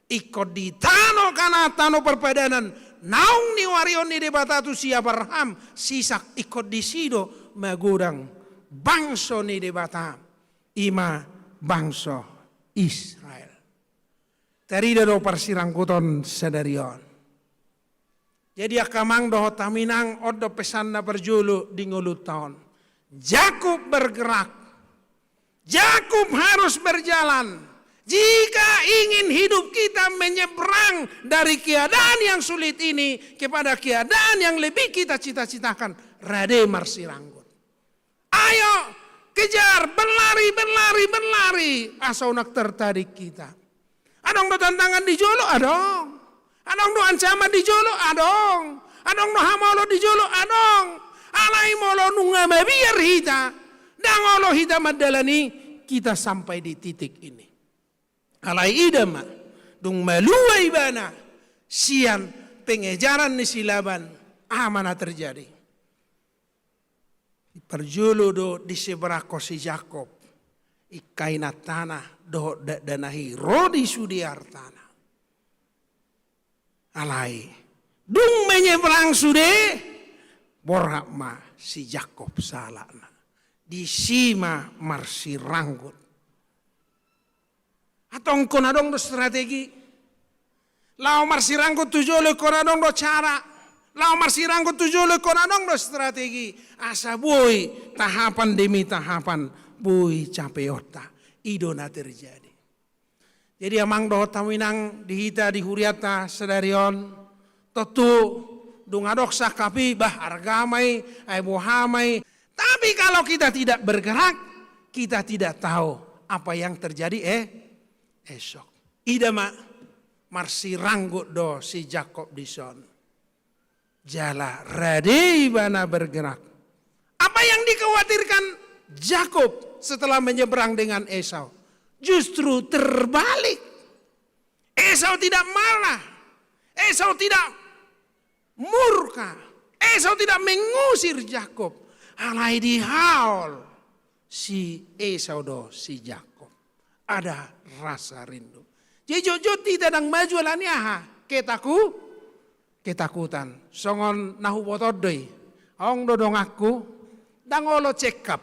Ikut di tano kana tano perpadanan. Naung ni warion ni debata tu si Abraham. Sisak ikut di sido magurang bangso ni debata. Ima bangso Israel. Terida do parsirangkuton sadarion. Jadi akamang doho taminang odo pesan na berjulu di ngulut tahun. Yakub bergerak. Yakub harus berjalan. Jika ingin hidup kita menyeberang dari keadaan yang sulit ini kepada keadaan yang lebih kita cita-citakan, rade marsiranggut. Ayo kejar, berlari, berlari, berlari. Asal nak tertarik kita. Adong do tantangan di jolo, adong. Adong do ancaman di jolo, adong. Adong do hamolo di jolo, adong. Alai molo nunga biar hita. Dangolo hita madalani kita sampai di titik ini. Alai idama dung maluai bana sian pengejaran ni silaban amana terjadi. Perjulu do di seberako si Jakob ikaina tanah do danahi rodi sudiar tanah. Alai dung menyeberang sude borama si Jakob salana di sima marsiranggut. Atong konadong do strategi. Lau marsiranggut tujole konadong do cara. Lau marsiranggut tujole konadong do strategi. Asa boy tahapan demi tahapan boy capeota. Idona terjadi. Jadi amang do taminang dihita di huriata sedarion. Tentu dungadok sakapi bah argamai ai bohamai. Tapi kalau kita tidak bergerak, kita tidak tahu apa yang terjadi esok. Idama marsiranggut do si Jakob dison. Jala radei bana bergerak. Apa yang dikhawatirkan Jakob setelah menyeberang dengan Esau? Justru terbalik. Esau tidak marah. Esau tidak murka. Esau tidak mengusir Jakob. Alai dihaul si Esau do si Jakob. Ada rasa rindu. Jadi jojo tidak nang maju alani aha. Ketakutan. Songon nahu botodoi. Ong dodong aku. Dangolo check up.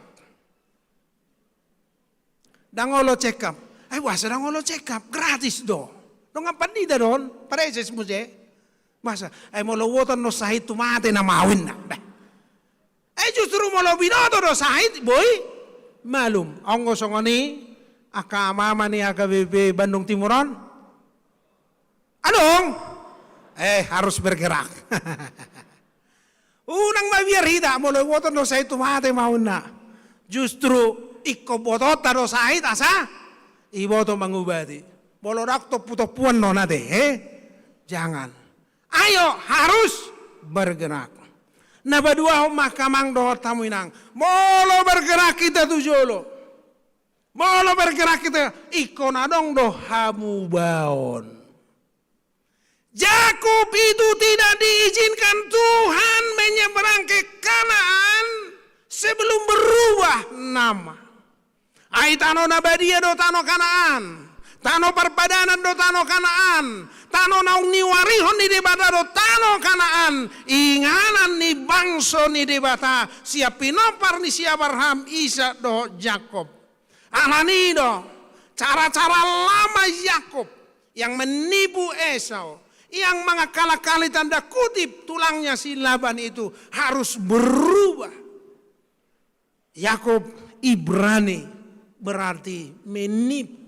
Dangolo check up. Ay wasa dangolo check up. Gratis do. Dong apa di daron. Pareses mo je. Masa. Ay molo wotan no sahit tumate na mawin na. Ay justru molo binodo do sahit. Boy. Malum. Ong songoni. Aka mama ni AKBP Bandung Timuron? Adong? Harus bergerak. Unang mabiar hida, mulai woton do sahit tumate mauna. Justru iko botota do sahit asa? Iboto mangubati. Bolodak to putopuan no nate, Jangan. Ayo harus bergerak. Nabadua makamang do tamuinang. Molo bergerak kita tujolo. Molo bergerak kita ikon adong do hamu baon. Yakub itu tidak diizinkan Tuhan menyeberang ke Kanaan sebelum berubah nama. Ai tano nabadia do tano Kanaan. Tano perpadanan do tano Kanaan. Tano naung ni warihon ni debata do tano Kanaan. Inganan ni bangso ni debata. Siap pinopar ni si Abraham Isa do Jakob. Alanido, cara-cara lama Yakub yang menipu Esau, yang mengakal-akali tanda kutip tulangnya si Laban itu harus berubah. Yakub Ibrani berarti menipu,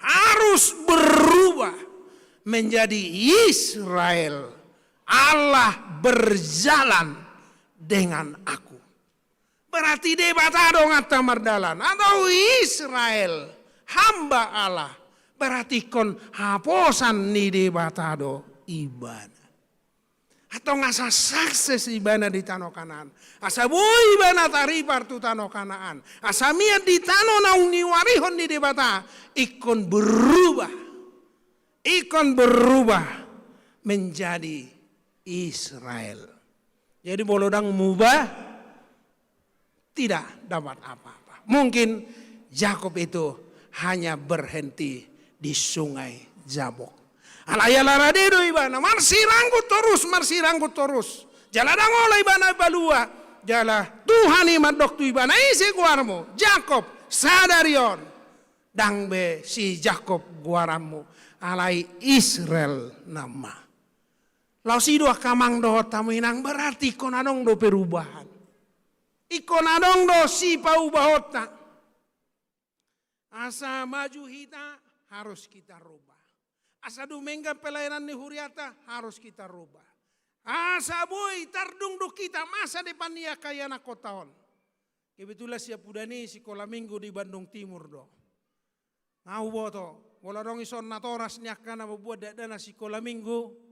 harus berubah menjadi Israel. Allah berjalan dengan aku. Berarti debata dong atau mardalan atau Israel hamba Allah. Berarti kon haposan ni debata do ibana. Atau ngasa sukses ibana di tanah Kanaan. Asa boy ibana taripar tu tanah Kanaan. Asa miat di tanah naung ni warihon di debata. Ikon berubah. Ikon berubah menjadi Israel. Jadi bolodang mubah. Tidak dapat apa-apa. Mungkin Yakub itu hanya berhenti di sungai Jabok. Alayalara dedo ibana, marsi ranggut terus. Jaladang oleh ibana balua, jala Tuhan imadok tu ibana isi guarmu, Jakob sadarion, dangbe si Jakob guaramu, alai Israel nama. Lau sido kamang do tamu inang berarti konadong do perubahan. Ikonadong do si paubahota. Asa maju kita harus kita rubah. Asa dumengga pelayanan ni huriata harus kita rubah. Asa boy tardung do kita masa depan dia kaya na kotaon. Kebetulan siap udani sekolah minggu di Bandung Timur do. Ngau boto, wala dong ison na toras nyaka na buat dana sekolah minggu.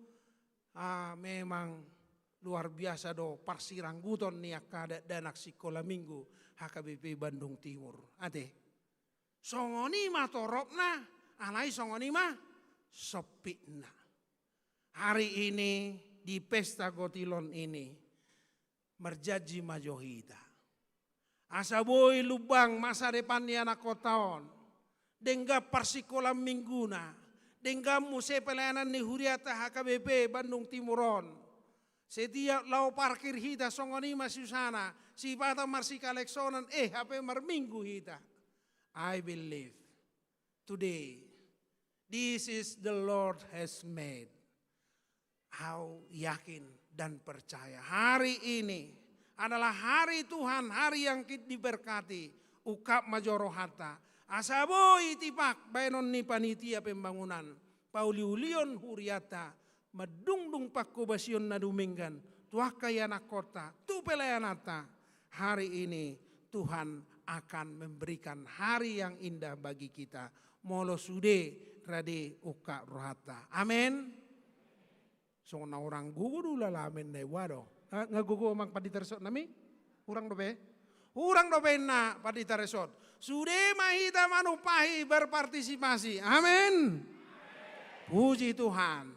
Memang luar biasa do parsirangguton niaka danak sekolah minggu HKBP Bandung Timur. Ade, songoni mah toropna, alai songoni mah sopikna. Hari ini di pesta Gotilon ini merjaji majohita. Asaboy lubang masa depan ni anak kotaon. Dengga parsikolam mingguna. Dengga muse pelayanan ni huriata HKBP Bandung Timuron. Setiap lau parkir hita songoni masih sana. Si pata marsi kaleksonan HP marminggu hita. I believe today this is the Lord has made. Aku yakin dan percaya hari ini adalah hari Tuhan, hari yang diberkati. Ukap majorohata. Asaboy tipak bayanon ni panitia pembangunan. Pauliulion huriata. Madungdung pakubasyon na duminggan. Tuah kaya na kota. Tu pelayanata. Hari ini Tuhan akan memberikan hari yang indah bagi kita. Molo sude rade uka rohata. Amin. So na orang gugu dula lamen na wado. Ngagugu mang paditersot nami? Urang dobe? Urang dobe na paditersot. Sudah mahita manupahi berpartisipasi. Amin. Puji Tuhan.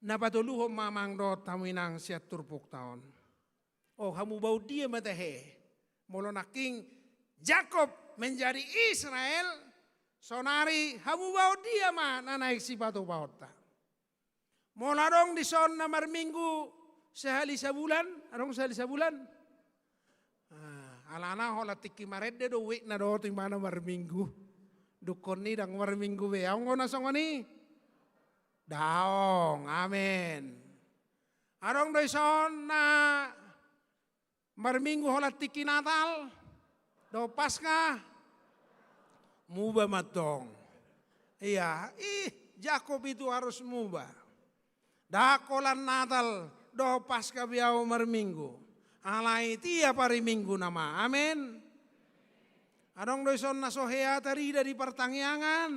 Napatuluhom mamang do taminang siat turpuk taon. Oh kamu bau dia matehe. Molo naking Jakob menjadi Israel. Sonari kamu bau dia mah nanaik si batu baota. Mola dong di son namar minggu sehali sebulan. Adong sehali sebulan. Alana hola tiki marede do wik na do timana marminggu. Dukon ni dang marminggu be. Ang ngona songoni. Daong, amin. Arong do ison na marminggu hola tiki Natal. Do Paskah. Muba matong. Iya, Jakob itu harus muba. Dakolan Natal do Paskah biau marminggu. Alai tiap hari minggu nama, amin. Adong doison nasohea tadi dari pertangyangan.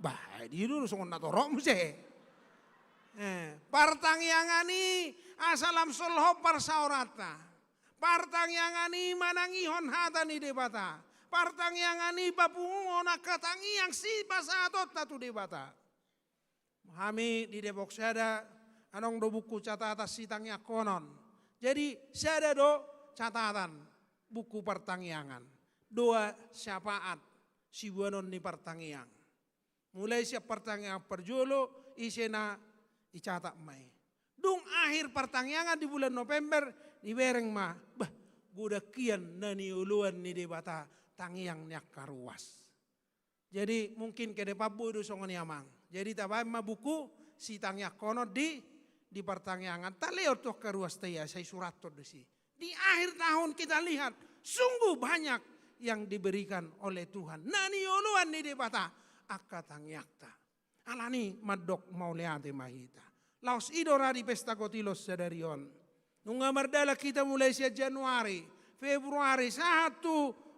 Bah, di dulu songon natorok muse. Pertangyangan ni asalam solho parsaorata. Pertangyangan ni manangihon hata ni debata. Pertangyangan ni papungon akatangiang si pasatot tatu debata. Kami di Depok Sada, adong do buku catatan sitangnya konon. Jadi saya ada do catatan buku pertangyangan. Doa syafaat si buanon ni pertangyang. Mulai siap pertangyangan perjolo isena dicatat mai. Dung akhir pertangyangan di bulan November di bereng mah. Bah budak kian nani uluan ni debata tangyang nyak karuas. Jadi mungkin ke depan bu itu songon yamang. Jadi tabah mah buku si tangyak kono di pertangyangan tak lewat tuh ke ruas saya surat tuh di akhir tahun kita lihat sungguh banyak yang diberikan oleh Tuhan. Nani uluan ni debata akatang yakta. Alani madok mau leate mahita. Laos idora di pesta Gotilos sadarion. Nunga mardala kita mulai siya Januari, Februari 1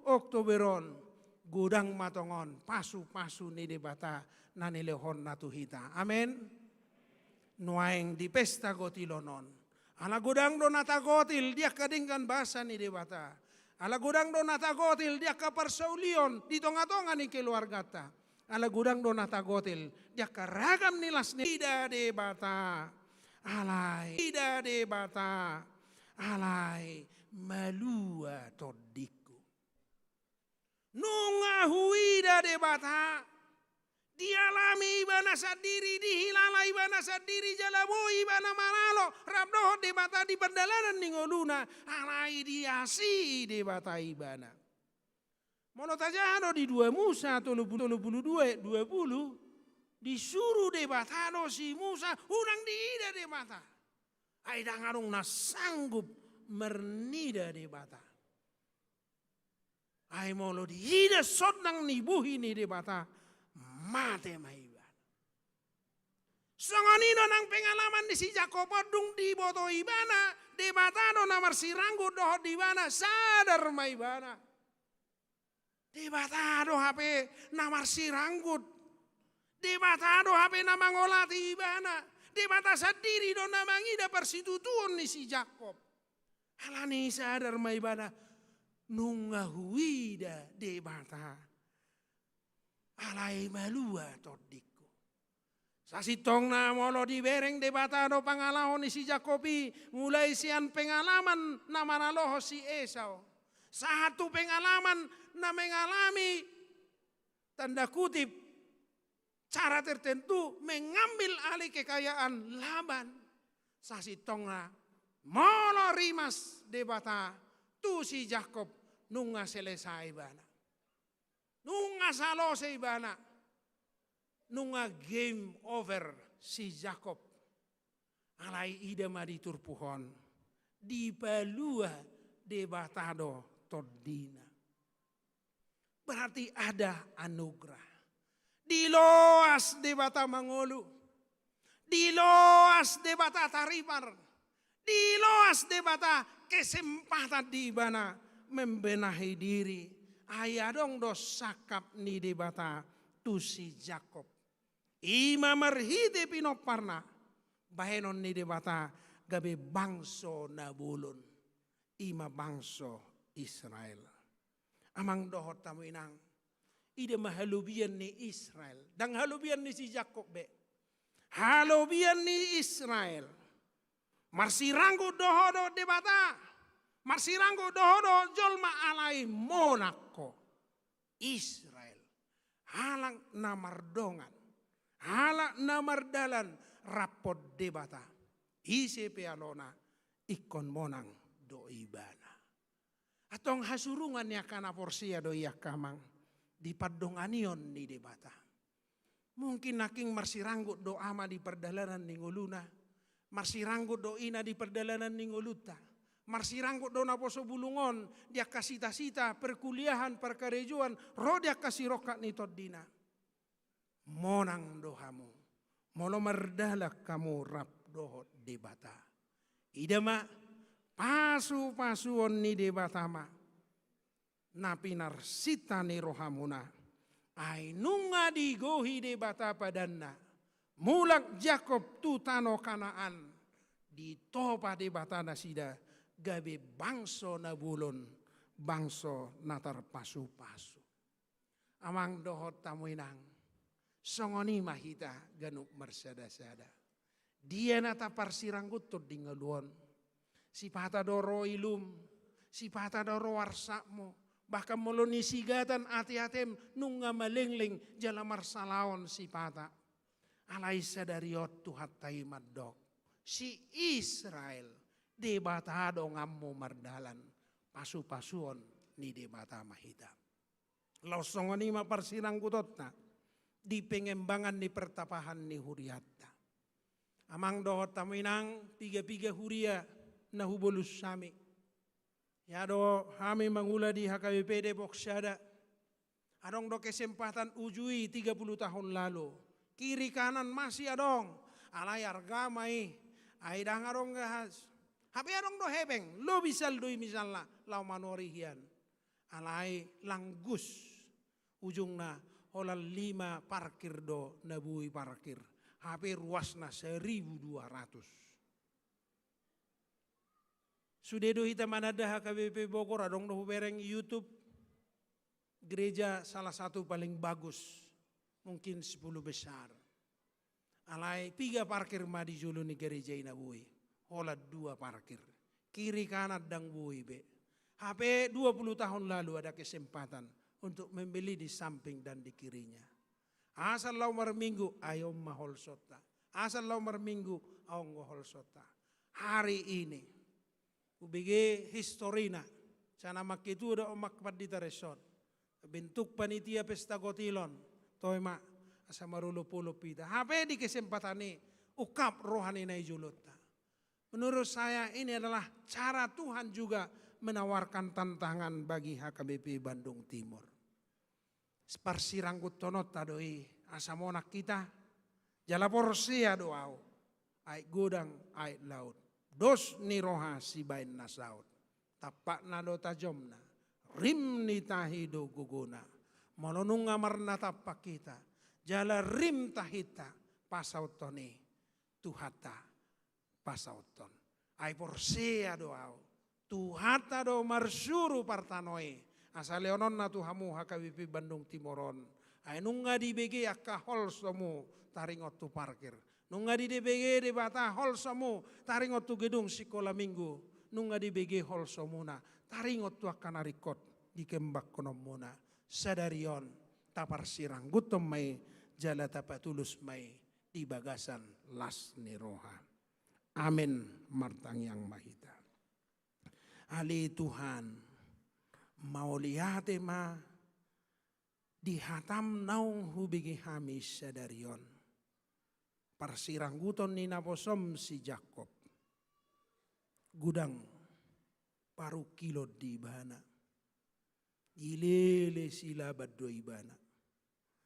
Oktoberon. Gudang matongon pasu-pasu ni debata nani lehon natuhita. Amin. Nuaing di pesta Gotilonon. Ala gudang do nata gotil dia kadingkan bahasa ni debata. Ala gudang do nata gotil dia kaparsaulion di tonga-tonga ni keluargata. Ala gudang do nata gotil dia karagam nilas ni ida debata. Alai ida debata. Alai malua todiku. Nunga huida debata. Dialami ibana sadiri dihilala ibana sadiri jalabu ibana manalo rabdoh de bata di perdalanan ningoluna alai diasi de bata ibana. Mono tajano di 2 Musa 32 20 disuruh de batano si Musa unang diida de bata. Ai dangarung na sanggup mernida de bata. Ai molo diida sodang nibuhi ni de bata mate maiban. Songonino nang pengalaman di si Jakob dung di boto ibana de batano namar siranggu doh di bana sadar maibana. De batado HP namar siranggut. De batado HP namangolati ibana. De bata sadiri do namangida persitutuon ni si Jakob. Alani sadar maibana nunga huida de bata. Alai malua todiku. Sasitong na molo di bereng de batado pangalahon ni si Jakobi mulai sian pengalaman na manaloho si Esau. Satu pengalaman na mengalami tanda kutip cara tertentu mengambil alih kekayaan Laban. Sasitong na molo rimas de bata tu si Jakob nunga selesai bana. Nunga salose ibana. Nunga game over si Jakob. Alai ida madi turpuhon. Di palua de batado todina. Berarti ada anugerah. Diloas de bata mangolu. Diloas de bata taripar. Diloas de bata kesempatan di bana membenahi diri. Ayadong dos sakap ni de bata tu si Jakob. Ima marhide pinoparna. Bahenon ni de bata gabe bangso nabulun. Ima bangso Israel. Amang dohot tamu inang. Ide mahalubian ni Israel. Dan halubian ni si Jakob be. Halubian ni Israel. Marsiranggo dohodo de bata. Marsiranggo dohodo jolma alai monako. Israel. Halang namardongan. Halak namardalan rapot de bata. Ise pealona ikon monang do ibana. Atong hasurungan ya kana porsia do iya kamang di padonganion ni debata. Mungkin naking marsiranggut do ama di perdalanan ningoluna, marsiranggut do ina di perdalanan ningoluta, marsiranggut do naposo bulungon dia kasita-sita perkuliahan perkarejuan ro dia kasih rokat ni todina. Monang dohamu, molo merdalak kamu rap dohot debata. Idama pasu-pasuon ni debatama. Napinar sita ni rohamuna. Ay nunga digohi debata padanna. Mulak Jakob tutano Kanaan. Ditopa debata nasida. Gabe bangso nabulon. Bangso natar pasu-pasu. Amang dohot tamuinang. Songoni mahita ganuk marsada-sada. Dia nata parsiranggut to dingaluon. Si pata doro ilum, si pata doro warsakmo, bahkan moloni sigatan ati-atem nunga malengling jala marsalaon si pata. Alai sadariot tuhat taimadok. Si Israel debatado ngammo mardalan pasu-pasuon ni debata mahita. Lausongoni maparsirang kutotna di pengembangan ni pertapahan ni huriatta. Amang dohot taminang piga-piga huria na hubulus sami. Yado kami mangula di HKBP Depok Syada. Adong do kesempatan ujui 30 tahun lalu. Kiri kanan masih adong. Alay argamai. Aidang adong gahas. Hapi adong do hebeng. Lo bisal doi misalnya. Lau manorihian. Alay langgus. Ujungna holal 5 parkir do nabui parkir. Hapi ruasna 1.200. Sudedo hita manada HKBP Bogor adong do bereng YouTube. Gereja salah satu paling bagus. Mungkin 10 besar. Alai 3 parkir madi julu ni gereja ina bui. Hola 2 parkir. Kiri kanan dang bui be. HP 20 tahun lalu ada kesempatan untuk membeli di samping dan di kirinya. Asal lau marminggu ayo mahol sota. Asal lau marminggu aong gohol sota. Hari ini ubege historina sana makitu da omak padita resort. Bentuk panitia pesta gotilon. Toima asa marulo-pulo pita. Hape di kesempatan ini ukap rohani na ijulot. Menurut saya ini adalah cara Tuhan juga menawarkan tantangan bagi HKBP Bandung Timur. Sparsiranggut tonot tadoi asamonak kita jala porsia doau ai godang ai laut dos ni roha si bain nasaut tapak nado tajomna rim ni tahido guguna molonung amarna tapak kita jala rim tahita pasautoni tuhata pasauton ai porsia doau tuhata do marsuru partanoi asal leonon na tuhamu HKBP Bandung Timoron. Ay nunga di BG akka hol somu taringot tu parkir. Nunga di BG di bata hol somu taringot tu gedung sekolah minggu. Nunga di BG hol somuna taringot tu akka narikot di kembak konomuna. Sadarion tapar sirang gutom may jala tapatulus may di bagasan las ni roha. Amin martang yang mahita. Ali Tuhan. Mau lihat ma dihatam naung hubigi hamis sadarion. Parsirangguton ni naposom si Jakob. Gudang paru kilo di bana. Ilele sila baddo ibana.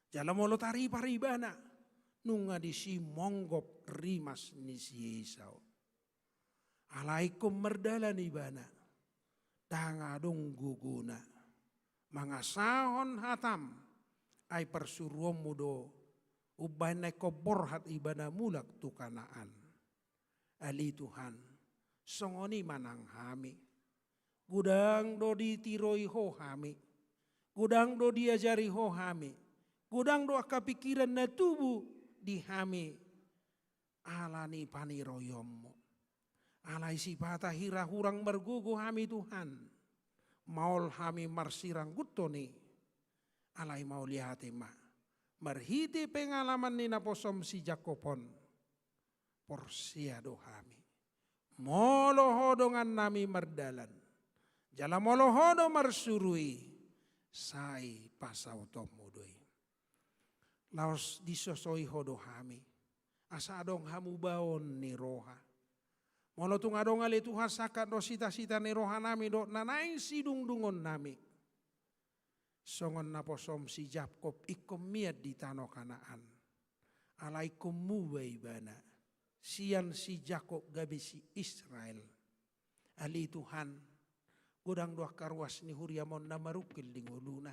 Jalamolo tari paribana. Nunga di si monggop rimas ni si Esau. Alaikum merdalan ibana. Tangadong guguna. Mga sahon hatam ay persuruan mudo ubay na koborhat iba na mulak tukanaan. Ali Tuhan, songoni manang hami. Gudang do ditiroy ho hami. Gudang do diajari ho hami. Gudang do akapikiran na tubuh di hami. Alani paniroyommo. Alay si pata hira hurang bergugu hami Tuhan. Maul hami marsirang gutoni. Alay mau lihat ma. Marhiti pengalaman ni naposom si Jakopon. Porsiado hami. Molohodongan nami mardalan. Jala molohodo marsurui. Sai pasau tomudoi. Laos disosoi hodo hami. Asadong hamu baon ni roha. Molo tungadong ali Tuhan sakat do sita-sita ni roha nami do nanaing sidung-dungon nami. Songon naposom si Jakob ikom miat di tano Kanaan. Alaikum muway bana. Sian si Jakob gabi si Israel. Ali Tuhan gudang doa karwas ni huriamon na marukil di nguluna.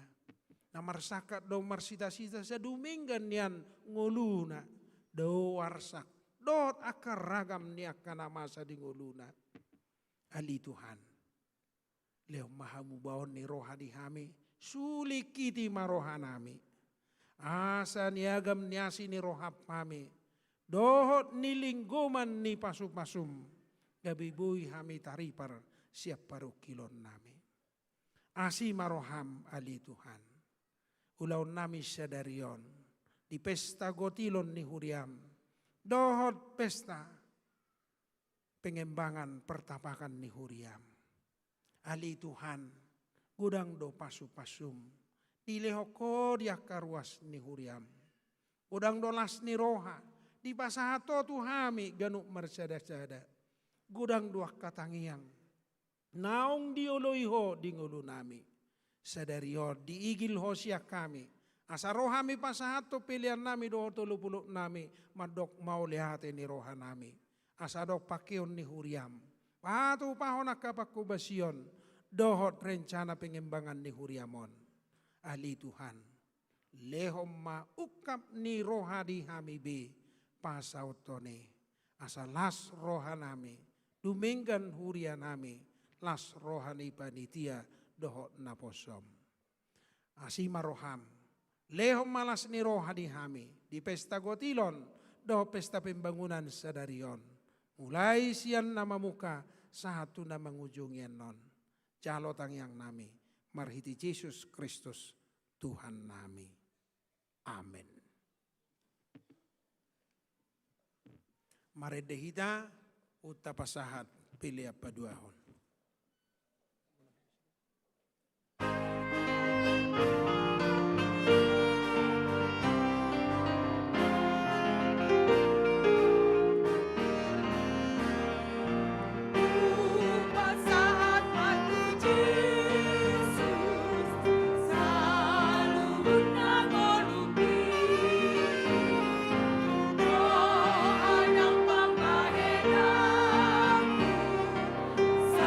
Na marsakat do marsita-sita sa duminggan yan nguluna. Do warsak. Dot akar ragam ni akana masa di nguluna. Ali Tuhan. Leo mahamu baon ni roha di hami. Sulik kiti maroha nami. Asa niagam niasi ni rohap kami. Dohot ni lingguman ni pasum-pasum. Gabibuy hami taripar siap paru kilon nami. Asi maroham ali Tuhan. Ulaw nami sadarion. Di pesta gotilon ni huriam. Dohot pesta pengembangan pertapakan ni huriam. Ali Tuhan gudang do pasu-pasum. Dilehoko dia karuas ni huriam. Gudang do las ni roha. Di pasahato tuhami ganuk marsada-sada. Gudang dua katangiang. Naung dioloiho di ngulu nami. Sadariyo diigil ho siya kami. Asa rohami pasahato pilihan nami do 30 nami madok mau lihate ni roha nami. Asa dok pakion ni huriam. Patu pahon akapakubasion dohot rencana pengembangan ni huriamon. Ali Tuhan. Lehom ma ukap ni roha di hami be pasautone. Asa las roha nami. Duminggan huria nami. Las roha ni panitia dohot naposom. Asima roham. Lehom malas ni roha di hami. Di pesta gotilon. Do pesta pembangunan sadarion. Mulai sian nama muka. Satu nama ngujungin non. Calotang yang nami. Marhiti Yesus Kristus Tuhan nami. Amin. maredehita utapasahat pilih apa duahon. Sa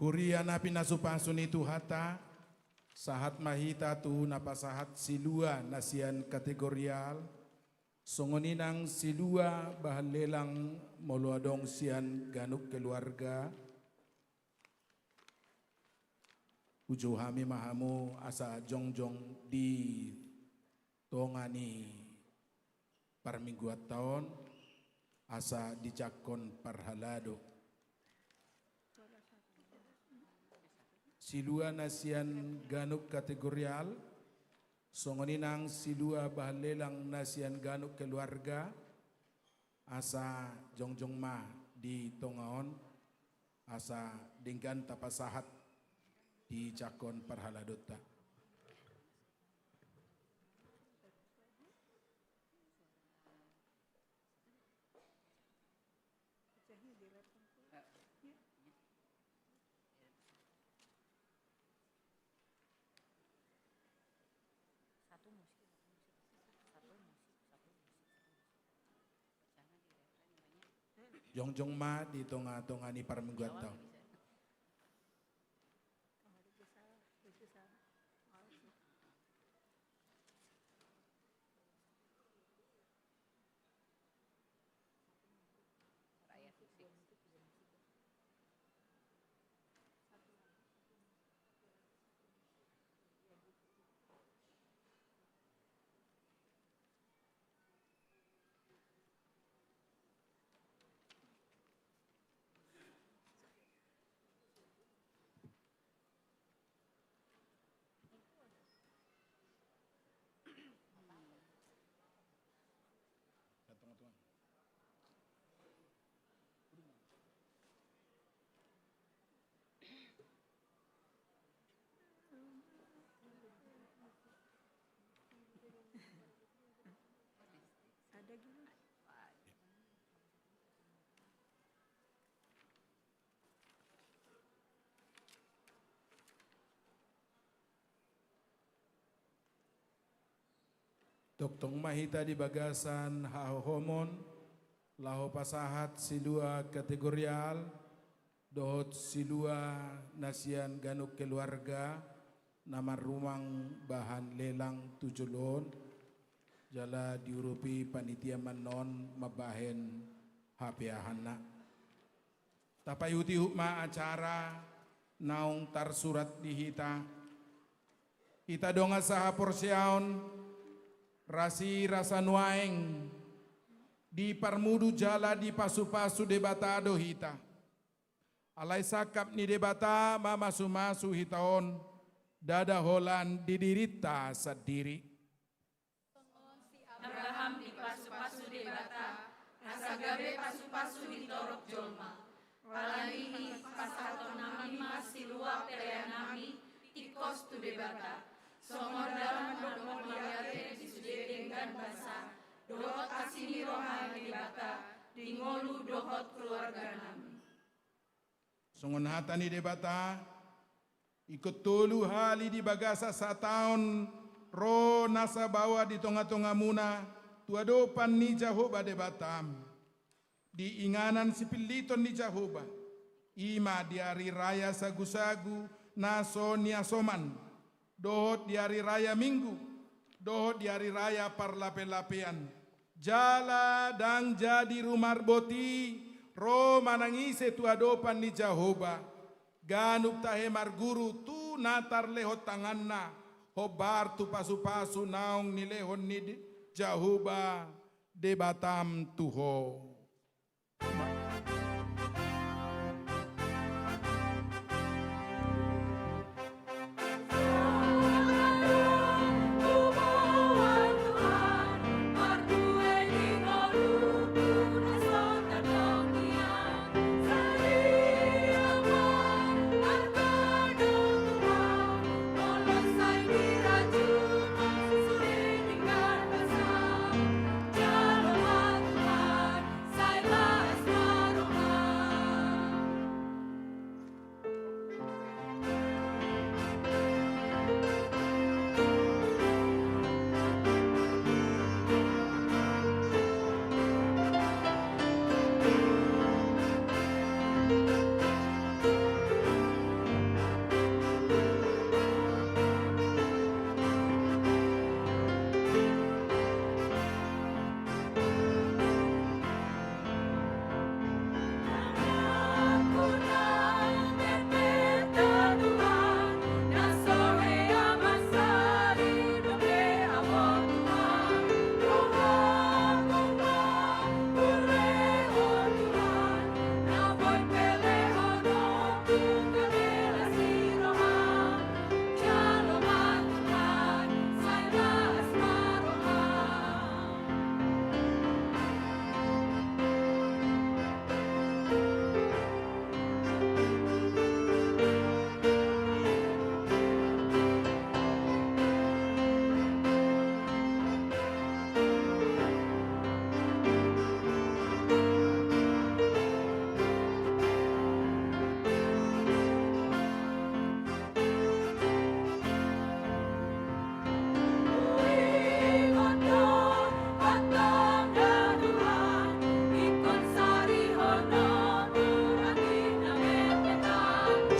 Huriana pinasupasun itu hata, sahat mahita tu napasahat silua nasian kategorial, songoninang silua bahan lelang moluadong sian ganuk keluarga, ujo hami mahamu asa jongjong di tongani parmingguat tahun, asa dicakon parhalado. Silua nasian ganuk kategorial, songoninang silua bahan lelang nasian ganuk keluarga, asa jongjong ma di tongaon, asa dinggan tapasahat di cakon parhaladota. Jongjong ma di tonga-tonga ni parmingguat tau. Doktong mahita di bagasan hahohomon, laho pasahat silua kategorial, dohot silua nasian ganuk keluarga, nama rumang bahan lelang tujulon, jala diurupi panitia manon mabahen hapeahana. Tapayuti hukma acara naung tar surat dihita, ita donga saha porsiaon, rasi rasa nuaeng di parmudu jala di pasu-pasu debata dohita. Alai sakap ni debata mama sumasu hitaon dada holan didirita sadiri. Abraham di pasu-pasu debata, rasa gabe pasu-pasu di torok jolma. Palalihi pasaton nami silua peleanami tikos tu debata. Songor dalam domor liare di sudedenggan basa, dohot asini rohai debata, di ngolu dohot keluarga nami. Songon hatani debata, ikut tolu hali di bagasa sataon, ro nasa bawa di tonga-tonga muna, tuadopan ni Jahoba debatam. Di inganan sipiliton ni Jahoba, ima di hari raya sagu-sagu, naso niasoman, dohot di hari raya minggu, dohot di hari raya parlape-lapean. Jala dang jadi rumar boti, ro manangise tu adopan ni Jahoba. Ganuk tahe marguru tu natar lehot tanganna, hobar tu pasu-pasu naung ni lehon ni Jahoba debatam tuho. Sa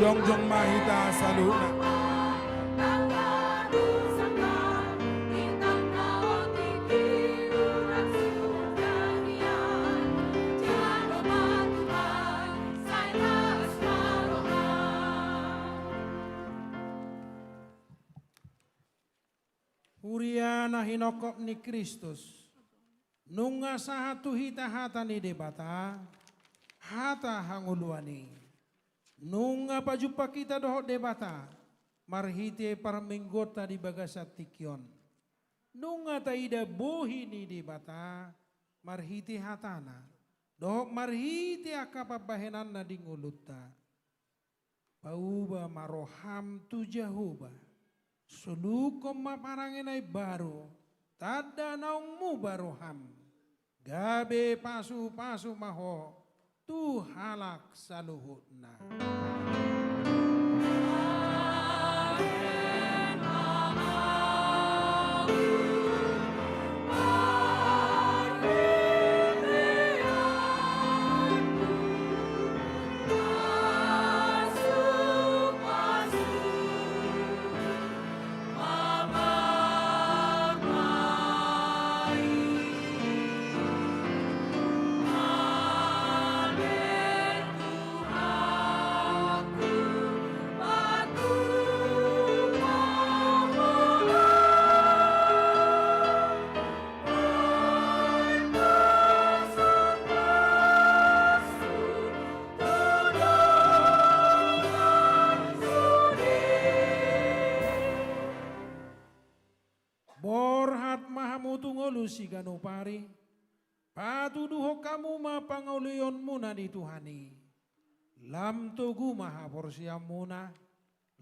Jong mahita saluna. Uriana hinokop ni Kristus. Nunga sahatu hita hata ni debata. Hata hanguluani. Nunga pajupa kita dohok debata. Marhite parmenggota di bagasat tikyon. Nunga taida bohi ni debata. Marhite hatana. Dohok marhite akapabahenan na dinguluta. Pauba maroham tu Jehovah. Sulukom maparangin ay baru, tada naungmu baruham. Gabe pasu-pasu maho, tu halak saluhutna. Borhat mahamutu ngolu si ganupari. Patuduho kamu ma pangaulion muna di Tuhani. Lam tugu maha porsiam muna.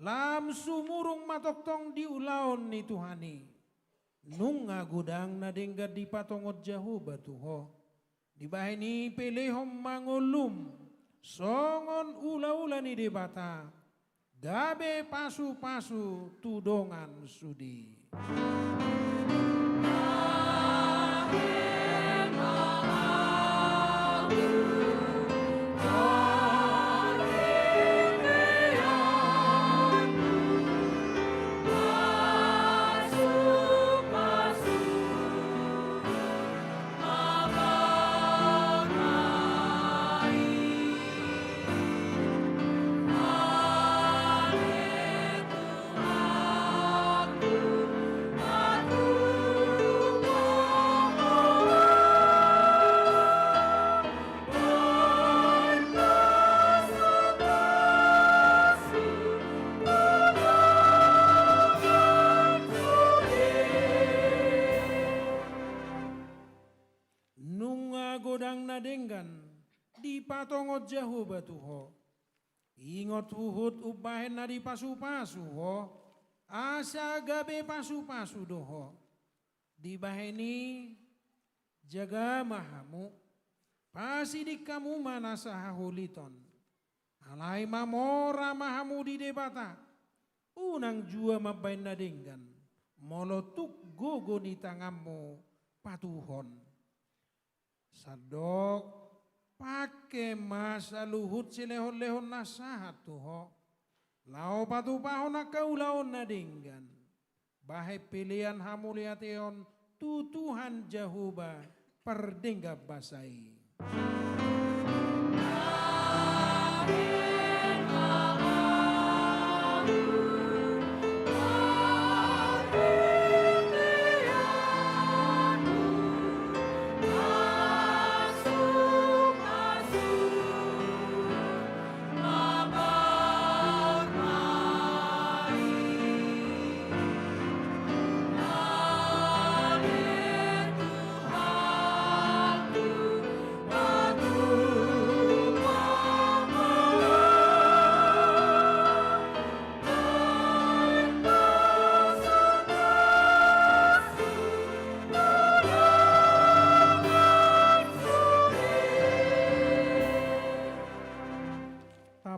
Lam sumurung matoktong di ulaon ni Tuhani. Nunga gudang na denggat di patongot jahu batuho. Di bahini pelehom mangulum. Songon ula-ula ni debata. Gabe pasu-pasu tudongan sudi. Denggan di patongot jahu batuho. Ingot huhut ubahen na di pasu-pasu ho. Asa gabe pasu-pasu doho. Di baheni jaga mahamu. Pasidik kamu mana sahahuliton. Alai mamora mahamu di debata. Unang jua mabain na denggan. Molotuk gogo di tanganmu patuhon. Sadok pake masa luhut si lehon-lehon nasahat tuho. Lao patu pahon na kaulaon na dinggan. Bahai pilihan hamuliation tutuhan Jahuba perdinggap basai.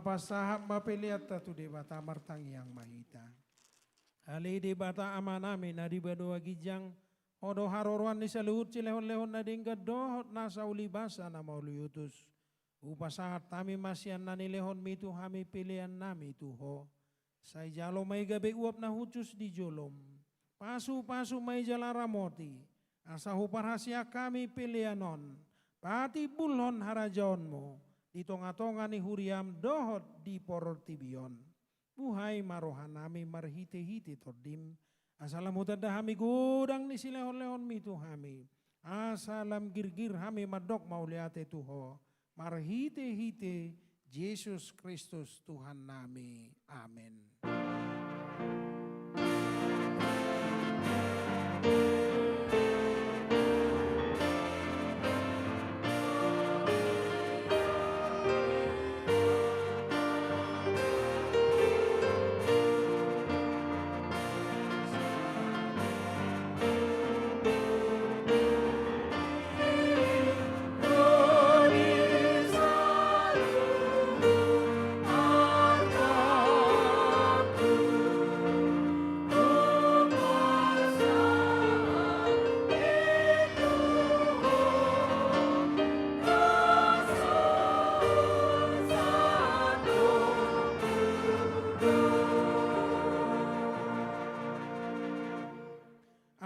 Pasahap mapiliat tatu debata martang yang mahita. Ali debata amanami na dibadua gijang odo haroruan ni saluhut silehon-lehon na dingga dohot nasa ulibasa na mauliyutus. Upasahat tami masian nanilehon mi Tuhami pilihan nami Tuho. Say jalo may gabi uap na hutus di jolom. Pasu-pasu may jalaramoti. Asa huparhasya kami pilihanon. Pati bulhon harajaon mo. Di tonga-tonga ni huriam dohot di portibion. Buhay marohan nami marhiti-hiti tordim. Asalam utada hami gudang ni silehon-lehon mi Tuhami. Asalam girgir hami madok mauliate Tuho. Marhite-hite Yesus Kristus Tuhan nami. Amin.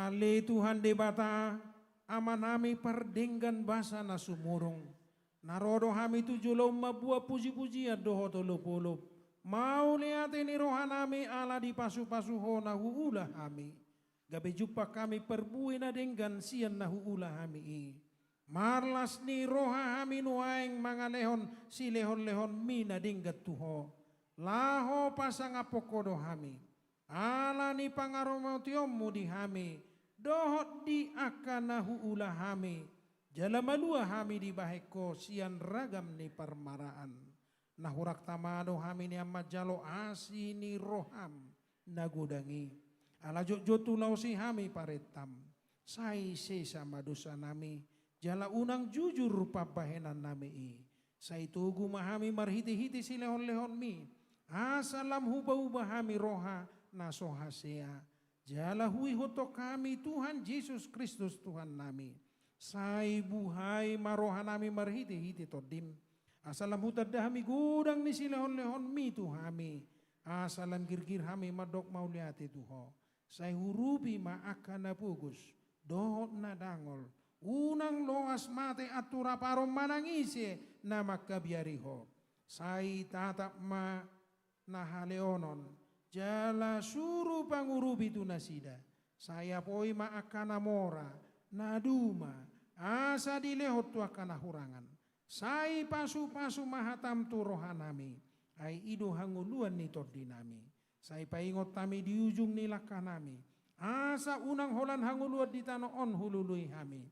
Ale Tuhan debata, aman hami perdenggan basa na sumurong. Narodo hami tujulom mabuah puji-puji doho tolop-olop. Mau liate ni rohan hami ala di pasu-pasuho na huula hami. Gabi jumpa kami perbuin na denggan sian na huula hami. Marlas ni roha hami nuaeng mga lehon si lehon-lehon mi na denggat tuho. Laho pasang apokodo hami. Ala ni pangaromotiommu di hami. Dohot di akana huula hami. Jalamalua hami di baheko sian ragam ni permaraan. Nahurak tamado hami ni amat jalo asi ni roham nagudangi. Ala jok tulau si hami paretam. Sai sama dosa nami. Jala unang jujur pabahenan nami. Sai tugu mahami marhiti-hiti si lehon-lehon mi. Asalam hubah-ubah hami roha nasohasea. Jala hui hoto kami Tuhan Yesus Kristus Tuhan nami. Sai buhay maroha nami marhiti-hiti todim. Asalam hutad hami gudang ni silehon-lehon mi Tuhami. Asalam girgir hami madok mauliati Tuho. Sai hurupi maaka na pugus. Dohot na dangol. Unang loas mate atura parom manangisi na makabiariho. Sai tatap ma nahaleonon. Jala suruh pangurubi tu nasida. Saya poi maakana mora. Naduma. Asa dilehot tu akana hurangan. Sai pasu-pasu mahatam tu rohanami. Ai ido hanguluan ni tordinami. Sai paingot tami di ujung ni lakanami. Asa unang holan hanguluan di tanoon hulului hami.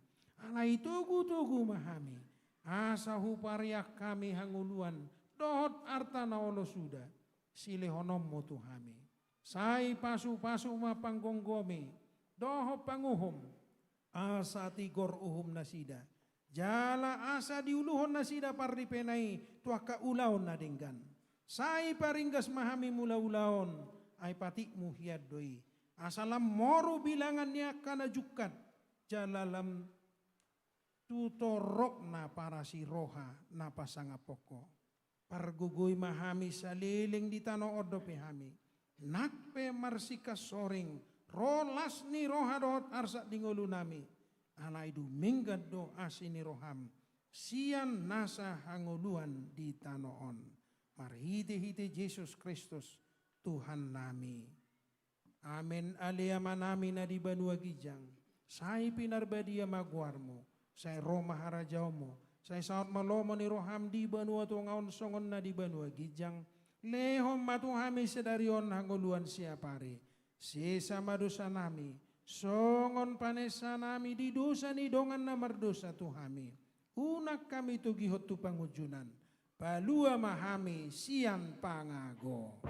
Alai tugu-tugu mahami. Asa hupariak kami hanguluan. Dohot artana olo sudah. Silehonom mo Tuhami. Sai pasu-pasu mapanggonggomi. Doho panguhom. Asa tigor uhum nasida. Jala asa diuluhon nasida pardipenai. Tuaka ulaon na denggan. Sai paringgas mahami mula-ulaon. Ay patikmu hiad doi. Asalam moro bilangan niya kana jukat. Jalalam tutorok na para si roha na pasangapoko. Pargugoy mahami sa liling di tano odope hami. Nakpe marsika soring. Rolas ni roha dohot arsa dingulu nami. Alay dumingad do asini roham. Sian nasa hanguluan di tanoon. Marhiti-hiti Yesus Kristus Tuhan nami. Amen aliyaman nami na di banua gijang. Say pinarbadia magwarmo. Say Roma harajaw mo. Say saot malomo ni roham di banua tu ngaon songon na di banua gijang. Lehom matuhami sedarion hanguluan siapari. Sisa madosa nami. Songon panesa nami di dosa ni dongan na mardosa tuhami. Unak kami tu gihot tu pangujunan. Palua mahami sian pangago.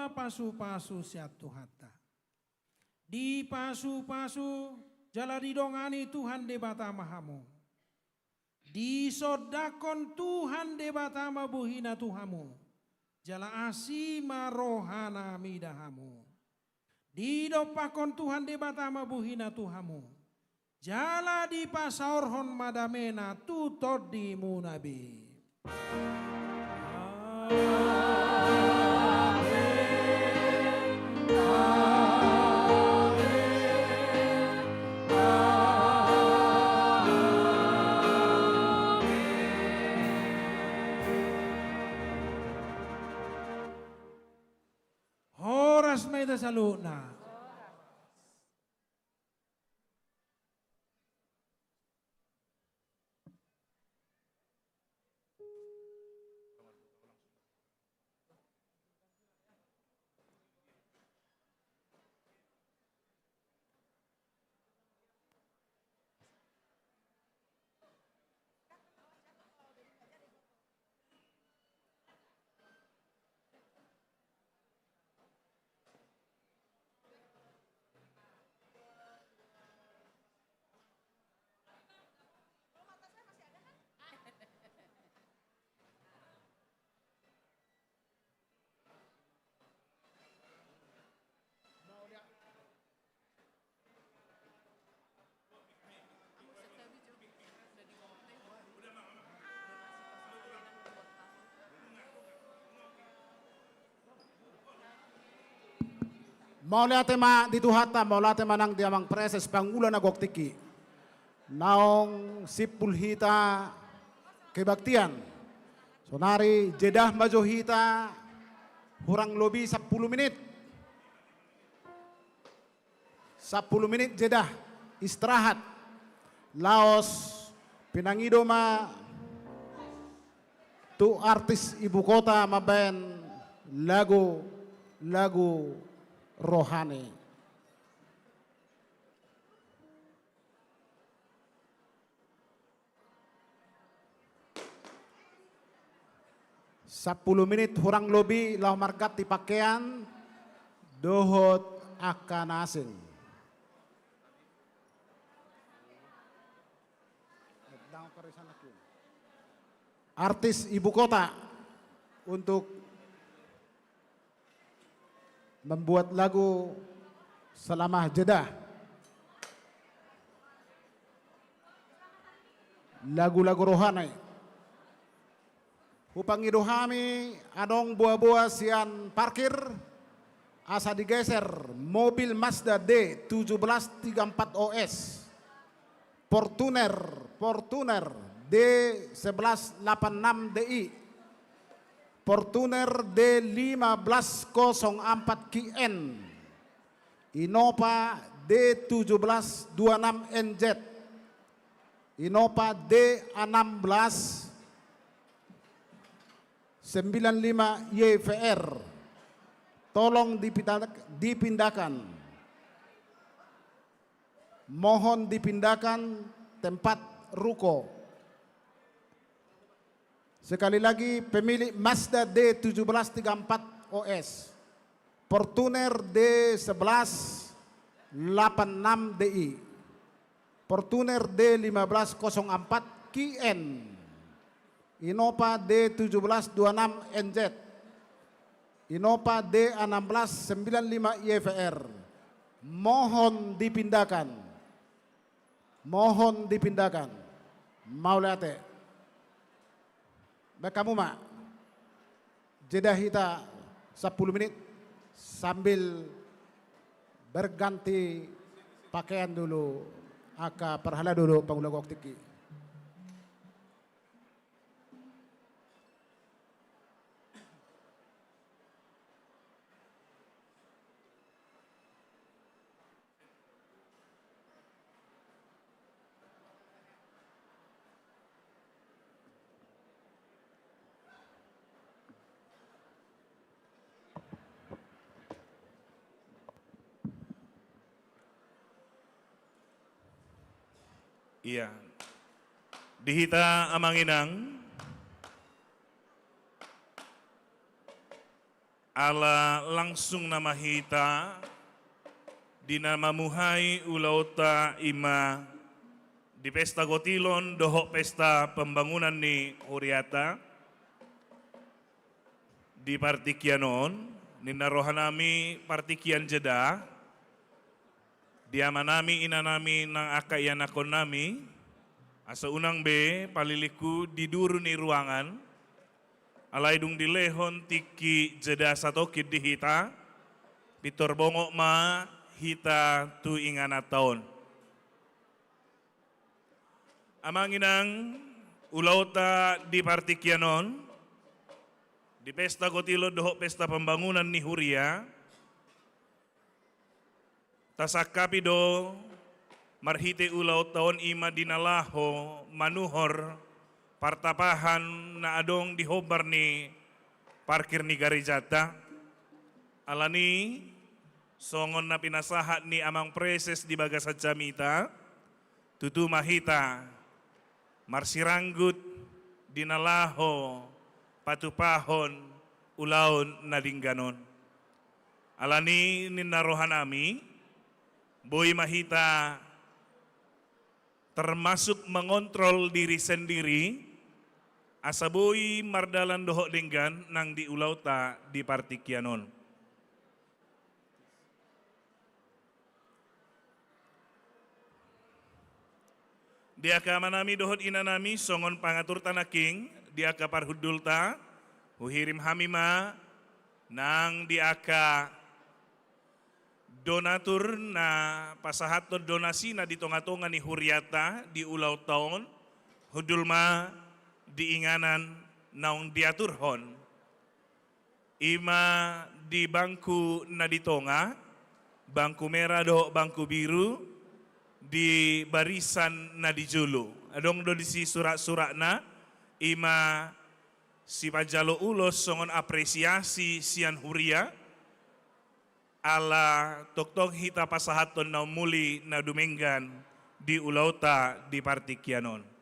ma pasu-pasu siat Tuhata. Di pasu-pasu jala didongani Tuhan de batama hamu. Di sodakon Tuhan de batama buhina Tuhamu. Jala asima rohana midahamu. Di dopakon Tuhan de batama buhina Tuhamu. Jala di pasaorhon madamena tutod di munabi. Horas may saluna. Maula tema di Tuhata, maula tema nang diamang preses pangulan na goktiki. Naong sipulhita kebaktian. Sonari jedah majohita kurang lebih 10 menit. 10 menit jedah istirahat. Laos pinangido ma tu artis ibu kota maben lagu rohani. Sepuluh menit kurang lebih lau markat di pakaian dohot akan asing. Artis ibu kota untuk membuat lagu selama jeda. Lagu-lagu rohani. Hupangi dohami adong buah-buah sian parkir asa digeser mobil Mazda D1734 OS Fortuner D1186 DI Fortuner D1504 KN Innova D1726 NZ Innova D16 95 YVR tolong dipindahkan, mohon dipindahkan tempat ruko. Sekali lagi pemilik Mazda D1734 OS Fortuner D1186 DI Fortuner D1504 KN Innova D1726 NZ Innova D1695 YVR mohon dipindahkan mau lihat kamu mak jeda kita 10 menit sambil berganti pakaian dulu aka perhala dulu pangulaga oktiki. Iya, dihita amanginang, ala langsung nama hita di nama muhai ulauta ima di pesta gotilon dohok pesta pembangunan ni Huriata di Partikianon nina rohanami Partikian Jeddah diamanami inanami nang akayan akon nami asa unang be paliliku di duru ni ruangan alaidung di lehon tiki Jeddah satokit di hita pitor bongok ma hita tu ingana taon. Amanginang ulauta di Partikianon, di pesta gotilo dohok pesta pembangunan ni Huria, tasakapi do marhite ulaut taon ima dinalaho manuhor partapahan na adong dihobar ni parkir ni Garijata, alani songon na pinasahat ni amang preses di Bagasat Jamita, tutu mahita, marsiranggut, dinalaho, patupahon, ulaon na dingganon. Alani ninarohanami, boy mahita, termasuk mengontrol diri sendiri, asaboy mardalan dohok dinggan nang di ulauta di Partikianon. Dia ka manami dohot inanami songon pangatur tanaking dia ka parhudulta huhirim hamima nang dia ka donatur na pasahato donasi na di tonga-tonga ni Huriata di ulau taon hudulma diinganan naong diaturhon ima di bangku na di tonga bangku merah do bangku biru di barisan na di julu. Adong do di si surat-surat na ima si pajalo ulos songon apresiasi sian Huria ala tok-tok hita pasahaton na muli na dumenggan di ulauta di Partikianon.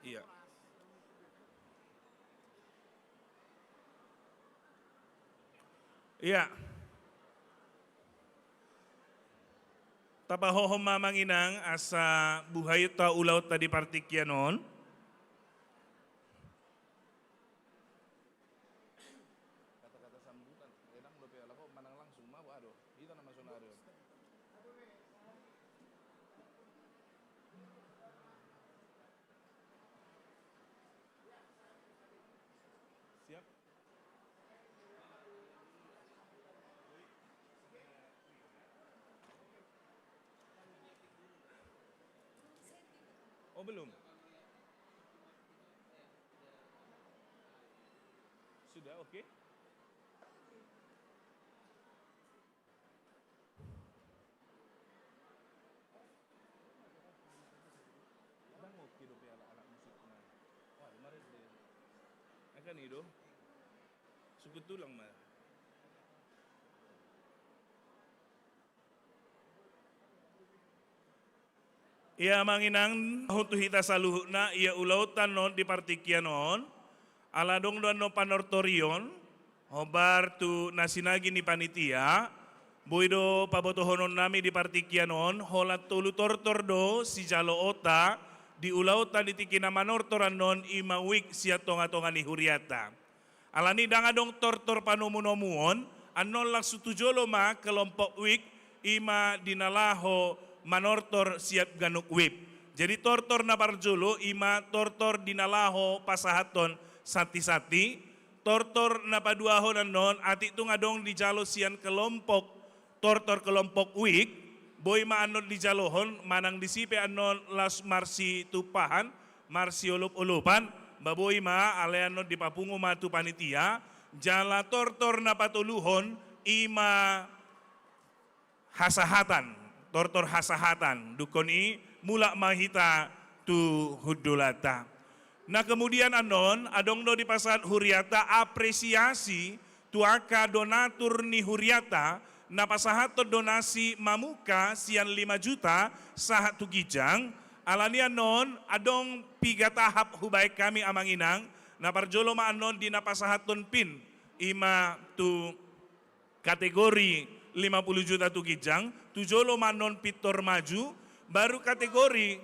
Iya. Iya. Tapahohom mamanginang asa buhayo ta ulaut ta di Partikianon. Kata-kata sambutan, edang lo pela ko manang langsung ma waduh, kita nama sonario. Siap. Oh belum? Sudah oke? Bang oke do pe anak musiknya. Wah, kemarin deh. Akan itu. Sukut tulang mah. Ia manginang hutu hita saluhna ia ulautan non di Partikianon aladong doan no panortorion hobar tu nasinagi ni panitia boido pabotohonon nami di Partikianon holat tulu tortor do si jalo ota di ulautan di tikina manortoran non ima wik sia tonga-tonga ni Huriata alani dangadong tortor panumunomuon anon lang sutujolo ma kelompok wik ima dinalaho manortor siap ganuk wip. Jadi tortor na parjolo ima tortor dinalaho pasahaton sati-sati. Tortor na paduahon non ati tu ngadong di jalo sian kelompok tortor kelompok wik. Boy ma anon di jalohon manang disipe anon las marsi tupahan marsi ulup-ulupan. Baboy ma ale anon di papungu matu panitia. Jala tortor na patuluhon ima hasahatan. Tortor hasahatan dukoni mulak mahita tu hudulata. Nah kemudian anon, adong do di pasat huriata apresiasi tuaka donatur ni huriata, na pasahato donasi mamuka sian 5 juta sahat tu gijang, alani anon adong 3 tahap hubay kami amanginang, na parjolo maanon di napasahaton pin, ima tu kategori 50 juta tu gijang, tujolo manon pitor maju, baru kategori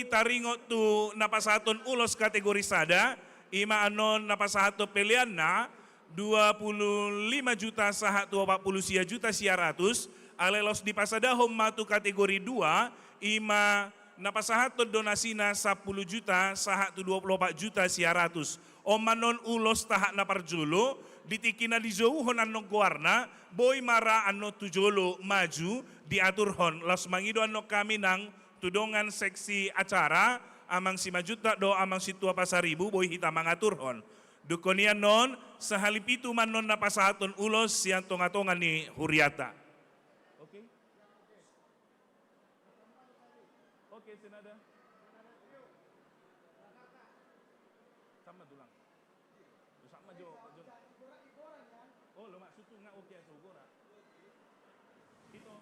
taringo tu napasahaton ulos kategori sada, ima anon napasahato pelian na 25 juta sahat 40 juta siaratus, alelos di pasadahom matu kategori 2, ima napasahato donasina 10 juta sahat 24 juta siaratus. O manon ulos tahak na parjolo, ditikina di jauhon anong guarna, boy mara ano tujolo maju, diaturhon, los mangido ano kami ng tudongan seksi acara, amang si majuta do amang si tua pasaribu, boy hita mangaturhon. Dukonian non, sa halipitu man non napasahaton ulos siyang tongatongan ni huriata. Okay? Okay, senada. Sama dulang. Sama jo. Oh, lo maksud nga okay sa ugora. Ito.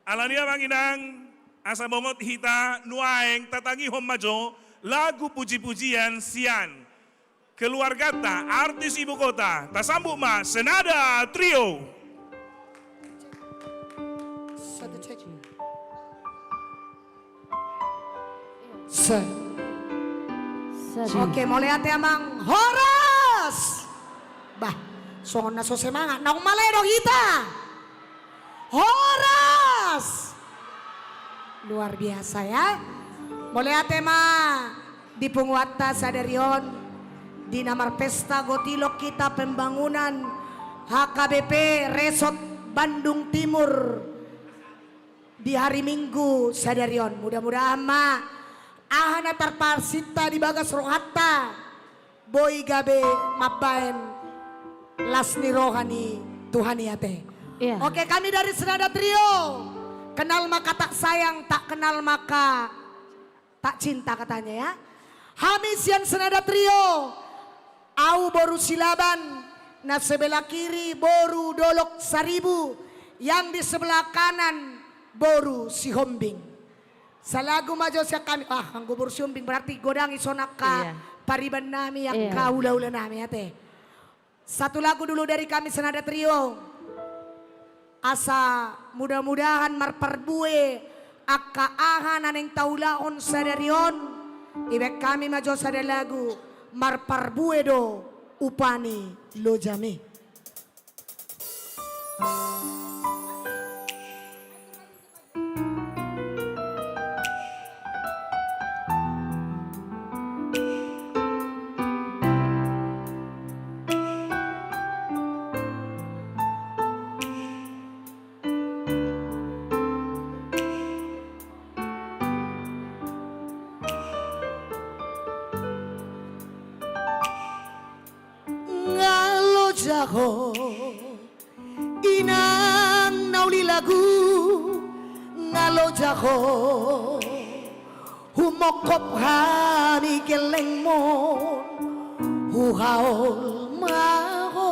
Alania manginang asa momot hita nuaeng tatangi homajo lagu puji-pujian sian keluargata artis ibu kota tasambu ma Senada Trio. Oke, mulai ate amang Horas. Bah, songon na so semangat naong malay dong hita. Horas. Luar biasa ya. Mulai tema di Pungwata Sadarion di Namar Pesta Gotilok kita pembangunan HKBP Resort Bandung Timur di hari Minggu Sadarion. Mudah-mudahan ma ahana tarparsita di bagas rohata boy gabe mabaen lasni rohani Tuhani ate. Iya. Oke, kami dari Senada Trio. Kenal maka tak sayang, tak kenal maka tak cinta katanya ya. Hamisian Senada Trio. Au boru silaban. Nah sebelah kiri boru dolok saribu. Yang di sebelah kanan boru si hombing. Salagu majo siya kami. Ang boru si hombing berarti godang isonaka. Iya. Pariban nami yang Iya. kaula-ula nami ate. Satu lagu dulu dari kami Senada Trio. Asa mudah-mudahan marparbue akaahan aneng taulaon sadarion ibek kami majo sada lagu marparbue do upani lojame. Jago inang nauli lagu ngalo jago humokop hani geleng mo huhaol maho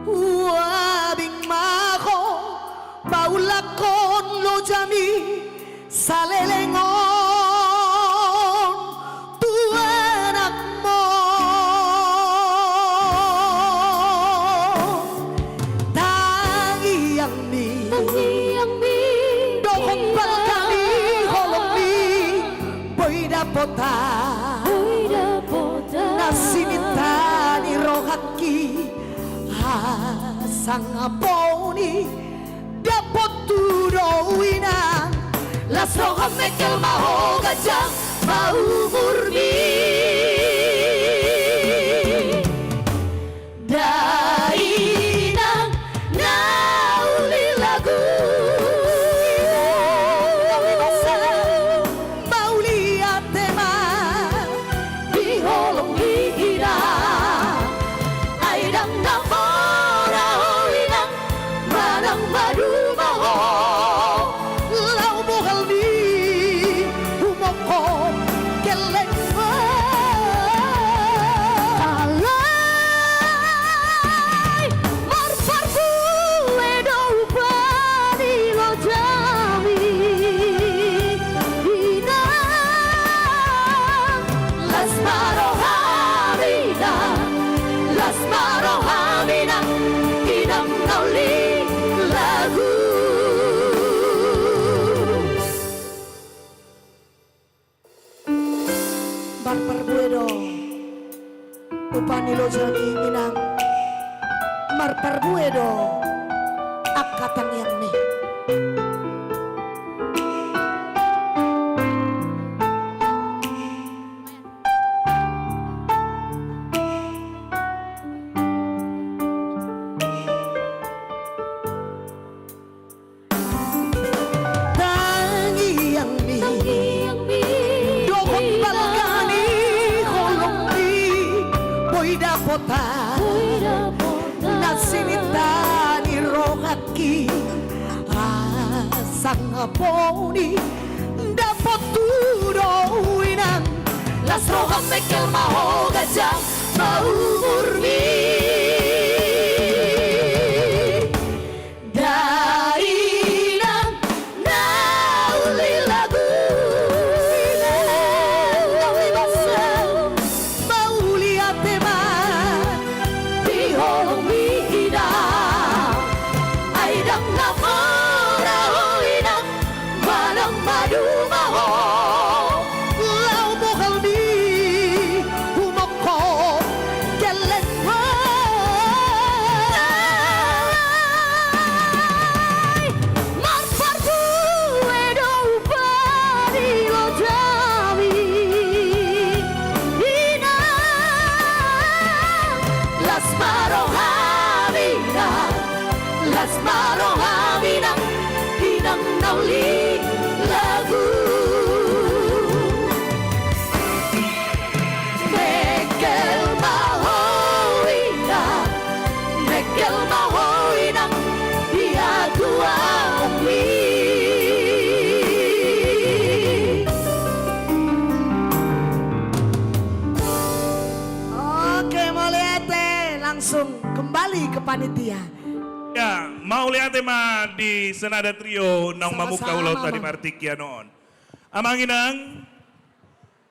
huabing maho baulakon lo jami salelengon nasinita ni rohaki sang aponi dapat turoina las rojas me calma hoga ya mau murni dainang nauli lagu panilo jani minang marperbuedo akatang yang me. Nasinita ni rogaki asang aponi dapat turuinan las rojas me calma hoga ya mau murni dainang nauli lagu nauli basa mau lihat teman di holong wihida aidang namora hoinang manang madu maho lau bukal di humoko kelen marparku edo pari lo jami ina las marohamina las marohamina inang nauli lagu mekel mahoina dia tua umi. Oke, Moliete langsung kembali ke panitia. Ya, mau lihat tema di senada trio nang mamuka Sama-sama, ulau tadi Bang. martikia noon. Amanginang,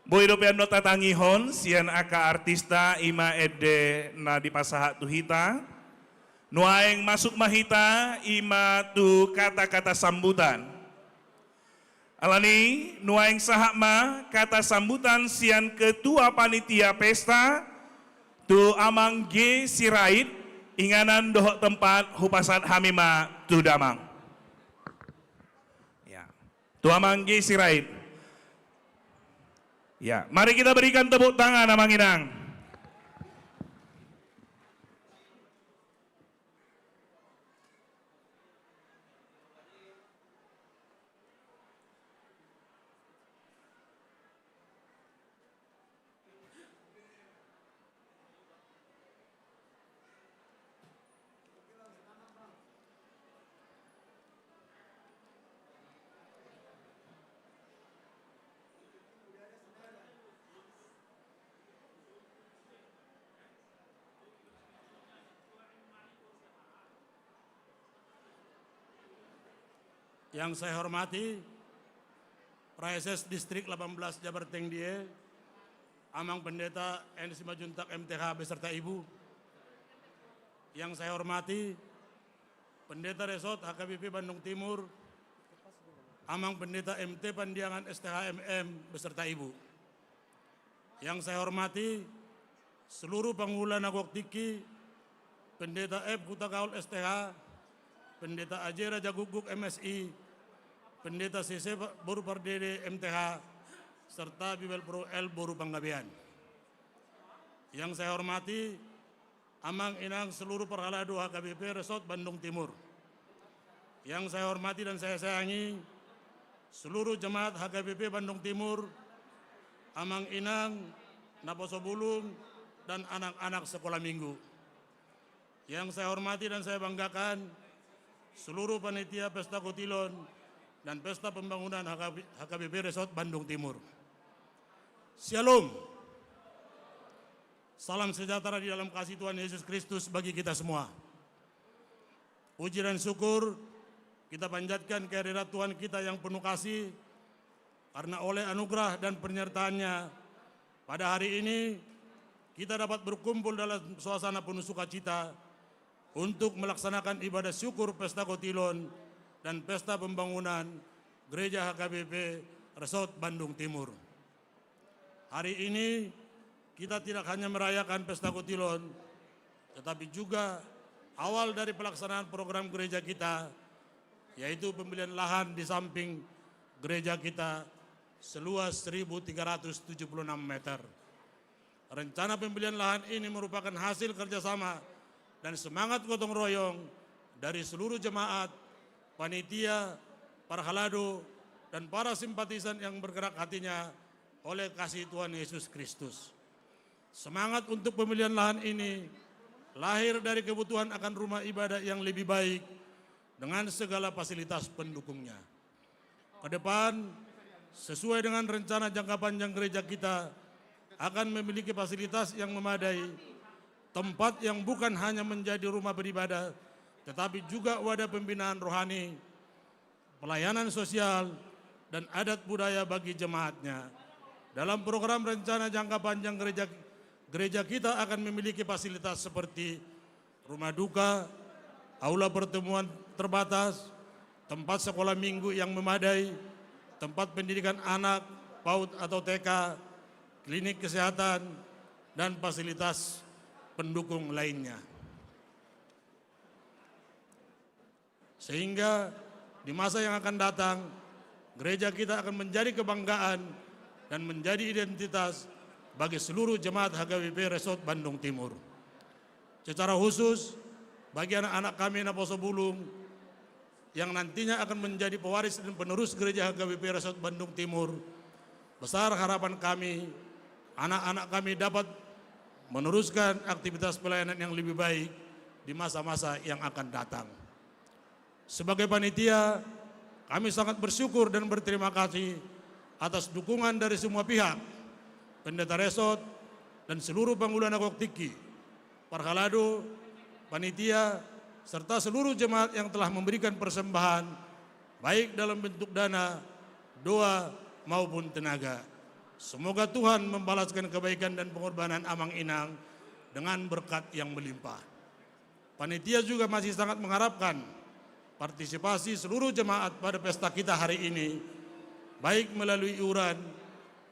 boy dopian nota tangihon, sian aka artista ima ede na di pasaha tuhita. Nuaeng masuk mahita ima tu kata-kata sambutan. Alani, nuaeng sahakma kata sambutan sian ketua panitia pesta tu amang G Sirait inganan dohok tempat hupasan hamima tu damang. Ya. Tu amang G Sirait. Ya, mari kita berikan tepuk tangan amang inang. Yang saya hormati Praeses Distrik 18 Jabar Tengdie, Amang Pendeta N. Simajuntak MTH beserta Ibu. Yang saya hormati Pendeta Resort HKBP Bandung Timur, Amang Pendeta MT Pandiangan STHMM beserta Ibu. Yang saya hormati seluruh penghula Nagok Tiki, Pendeta F. Kutakaul STH, Pendeta Ajera Jaguguk MSI, Pendeta CC Boru Pardede MTH, serta Bibel Pro L Boru Panggabean. Yang saya hormati Amang Inang seluruh perhalado HKBP Resort Bandung Timur. Yang saya hormati dan saya sayangi seluruh jemaat HKBP Bandung Timur, Amang Inang, Naposo Bulung, dan anak-anak sekolah minggu. Yang saya hormati dan saya banggakan seluruh panitia Pesta Kotilon dan Pesta Pembangunan HKBP Resort Bandung Timur. Shalom. Salam sejahtera di dalam kasih Tuhan Yesus Kristus bagi kita semua. Puji dan syukur kita panjatkan kehadirat Tuhan kita yang penuh kasih, karena oleh anugerah dan penyertaannya pada hari ini kita dapat berkumpul dalam suasana penuh sukacita untuk melaksanakan ibadah syukur Pesta Kotilon dan Pesta Pembangunan Gereja HKBP Resort Bandung Timur. Hari ini kita tidak hanya merayakan Pesta Kotilon, tetapi juga awal dari pelaksanaan program gereja kita, yaitu pembelian lahan di samping gereja kita seluas 1.376 meter. Rencana pembelian lahan ini merupakan hasil kerjasama dan semangat gotong royong dari seluruh jemaat, panitia, para halado, dan para simpatisan yang bergerak hatinya oleh kasih Tuhan Yesus Kristus. Semangat untuk pembelian lahan ini lahir dari kebutuhan akan rumah ibadah yang lebih baik dengan segala fasilitas pendukungnya. Ke depan, sesuai dengan rencana jangka panjang gereja kita, akan memiliki fasilitas yang memadai, tempat yang bukan hanya menjadi rumah beribadah, tetapi juga wadah pembinaan rohani, pelayanan sosial, dan adat budaya bagi jemaatnya. Dalam program rencana jangka panjang gereja kita akan memiliki fasilitas seperti rumah duka, aula pertemuan terbatas, tempat sekolah minggu yang memadai, tempat pendidikan anak, PAUD atau TK, klinik kesehatan, dan fasilitas pendukung lainnya. Sehingga di masa yang akan datang, gereja kita akan menjadi kebanggaan dan menjadi identitas bagi seluruh jemaat HKBP Resort Bandung Timur. Secara khusus, bagi anak-anak kami Naposo Bulung, yang nantinya akan menjadi pewaris dan penerus gereja HKBP Resort Bandung Timur, besar harapan kami, anak-anak kami dapat meneruskan aktivitas pelayanan yang lebih baik di masa-masa yang akan datang. Sebagai panitia, kami sangat bersyukur dan berterima kasih atas dukungan dari semua pihak, pendeta resort dan seluruh pengguna Koktiki, Parhalado, panitia, serta seluruh jemaat yang telah memberikan persembahan, baik dalam bentuk dana, doa, maupun tenaga. Semoga Tuhan membalaskan kebaikan dan pengorbanan Amang Inang dengan berkat yang melimpah. Panitia juga masih sangat mengharapkan partisipasi seluruh jemaat pada pesta kita hari ini, baik melalui iuran,